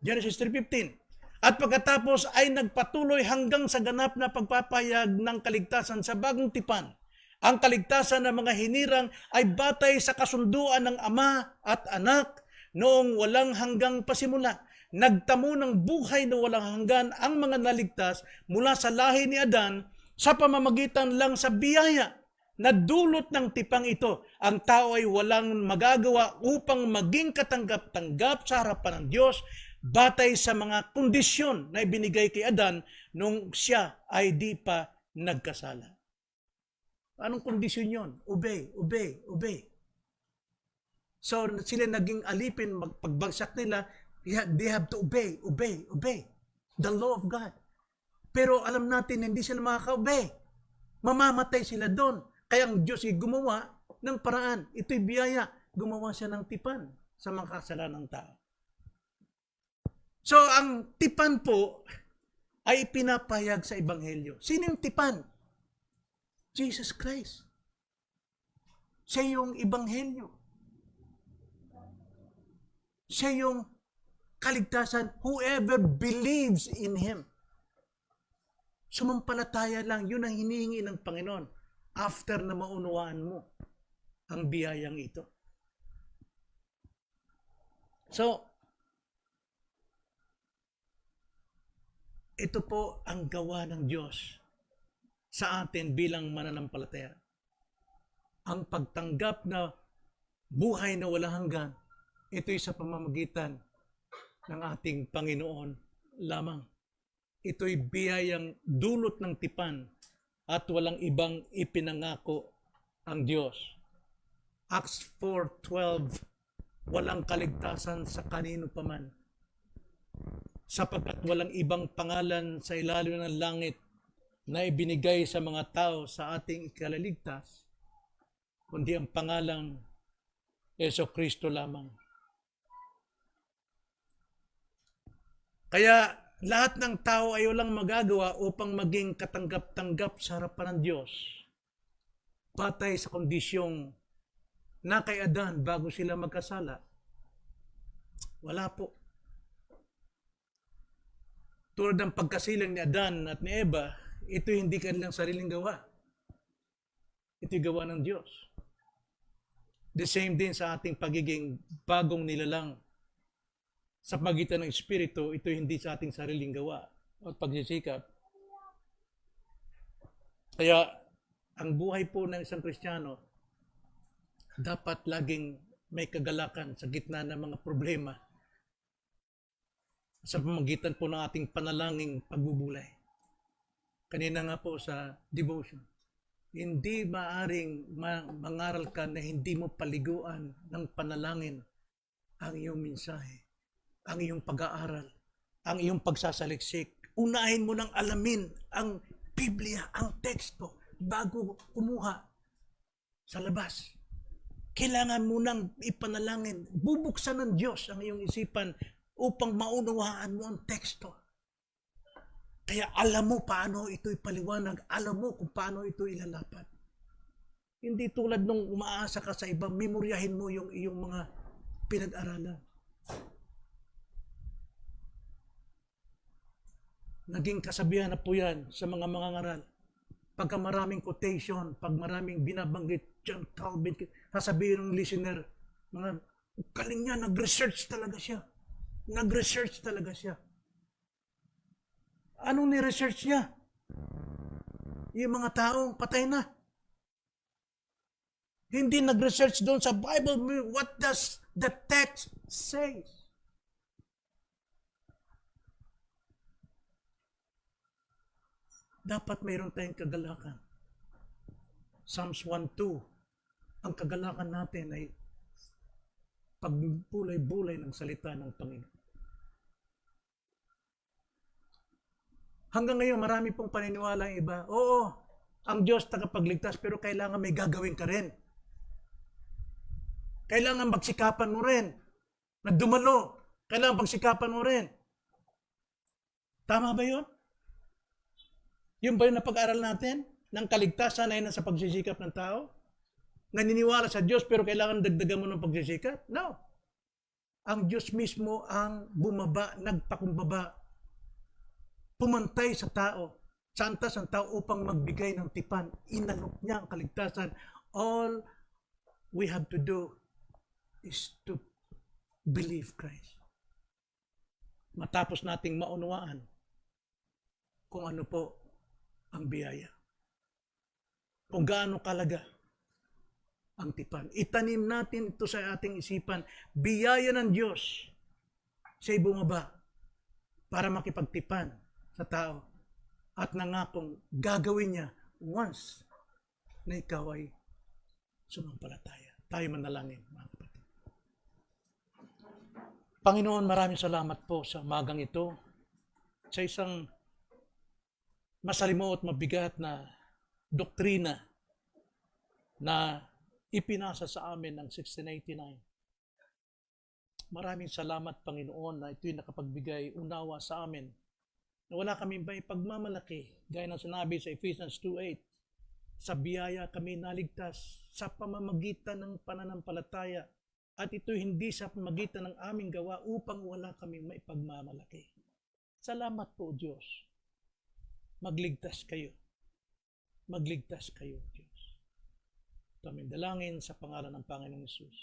S1: Genesis 3:15. At pagkatapos ay nagpatuloy hanggang sa ganap na pagpapahayag ng kaligtasan sa bagong tipan. Ang kaligtasan ng mga hinirang ay batay sa kasunduan ng Ama at Anak noong walang hanggang pasimula. Nagtamo ng buhay na walang hanggan ang mga naligtas mula sa lahi ni Adan sa pamamagitan lang sa biyaya na dulot ng tipang ito. Ang tao ay walang magagawa upang maging katanggap-tanggap sa harapan ng Diyos batay sa mga kondisyon na ibinigay kay Adan nung siya ay di pa nagkasala. Anong kondisyon yon? Obey, obey, obey. So sila naging alipin, pagbagsak nila, they have to obey the law of God. Pero alam natin, hindi sila makaka-obey. Mamamatay sila doon. Kaya ang Diyos ay gumawa ng paraan. Ito'y biyaya. Gumawa siya ng tipan sa mga kasalanan ng tao. So, ang tipan po ay pinapayag sa Ebanghelyo. Sino yung tipan? Jesus Christ. Siya yung Ebanghelyo. Siya yung kaligtasan. Whoever believes in Him. Sumampalataya lang, yun ang hinihingi ng Panginoon after na maunawaan mo ang biyayang ito. So, ito po ang gawa ng Diyos sa atin bilang mananampalataya. Ang pagtanggap na buhay na walang hanggan, ito'y sa pamamagitan ng ating Panginoon lamang. Ito'y biyayang dulot ng tipan at walang ibang ipinangako ang Diyos. Acts 4:12, walang kaligtasan sa kanino paman, sapagkat walang ibang pangalan sa ilalim ng langit na ibinigay sa mga tao sa ating ikalaligtas, kundi ang pangalang Jesucristo lamang. Kaya lahat ng tao ay walang magagawa upang maging katanggap-tanggap sa harapan ng Diyos. Patay sa kondisyong na kay Adan bago sila magkasala. Wala po. Tulad ng pagkasilang ni Adan at ni Eva, ito hindi kanilang sariling gawa. Ito'y gawa ng Diyos. The same din sa ating pagiging bagong nilalang. Sa pagitan ng Espiritu, ito hindi sa ating sariling gawa o pagsisikap. Kaya, ang buhay po ng isang Kristiyano, dapat laging may kagalakan sa gitna ng mga problema sa pamagitan po ng ating panalangin pagbubulay. Kanina nga po sa devotion, hindi maaring mangaral ka na hindi mo paliguan ng panalangin ang iyong mensahe, ang iyong pag-aaral, ang iyong pagsasaliksik. Unahin mo nang alamin ang Biblia, ang teksto, bago kumuha sa labas. Kailangan mo nang ipanalangin. Bubuksan ng Diyos ang iyong isipan upang maunawaan mo ang teksto. Kaya alam mo paano ito ipaliwanag. Alam mo kung paano ito ilalapat. Hindi tulad nung umaasa ka sa iba, memoryahin mo yung iyong mga pinag-aralan. Naging kasabihan na po yan sa mga mangangaral. Pagka maraming quotation, pag maraming binabanggit, John Calvin, sasabihin ng listener, mga galing niya, nag-research talaga siya. Nag-research talaga siya. Anong ni-research niya? Yung mga taong patay na. Hindi nag-research doon sa Bible, what does the text say? Dapat mayroon tayong kagalakan. Psalms 1:2, ang kagalakan natin ay pagbulay-bulay ng salita ng Panginoon. Hanggang ngayon, marami pong paniniwala ang iba. Oo, ang Diyos tagapagligtas, pero kailangan may gagawin ka rin. Kailangan pagsikapan mo rin. Na dumalo, kailangan pagsikapan mo rin. Tama ba yun? Yun ba yung napag-aral natin? Ng kaligtasan ay nasa pagsisikap ng tao? Naniniwala sa Diyos pero kailangan dagdagan mo ng pagsisikap? No. Ang Diyos mismo ang bumaba, nagpakumbaba, pumantay sa tao, sa antas ng tao upang magbigay ng tipan. Inalok niya ang kaligtasan. All we have to do is to believe Christ. Matapos nating maunawaan kung ano po ang biyaya. Kung gaano kalaga ang tipan. Itanim natin ito sa ating isipan. Biyaya ng Diyos siya'y bumaba para makipagtipan sa tao at nangakong gagawin niya once na ikaw ay sumampalataya. Tayo manalangin, mga kapatid. Panginoon, maraming salamat po sa umagang ito, sa isang masalimuot mabigat na doktrina na ipinasa sa amin ng 1689. Maraming salamat, Panginoon, na ito'y nakapagbigay unawa sa amin na wala kami may pagmamalaki, gaya ng sinabi sa Ephesians 2:8, sa biyaya kami naligtas sa pamamagitan ng pananampalataya at ito hindi sa pamamagitan ng aming gawa upang wala kami may pagmamalaki. Salamat po, Diyos. Magligtas kayo. Magligtas kayo, Diyos. Ito aming dalangin sa pangalan ng Panginoong Hesus.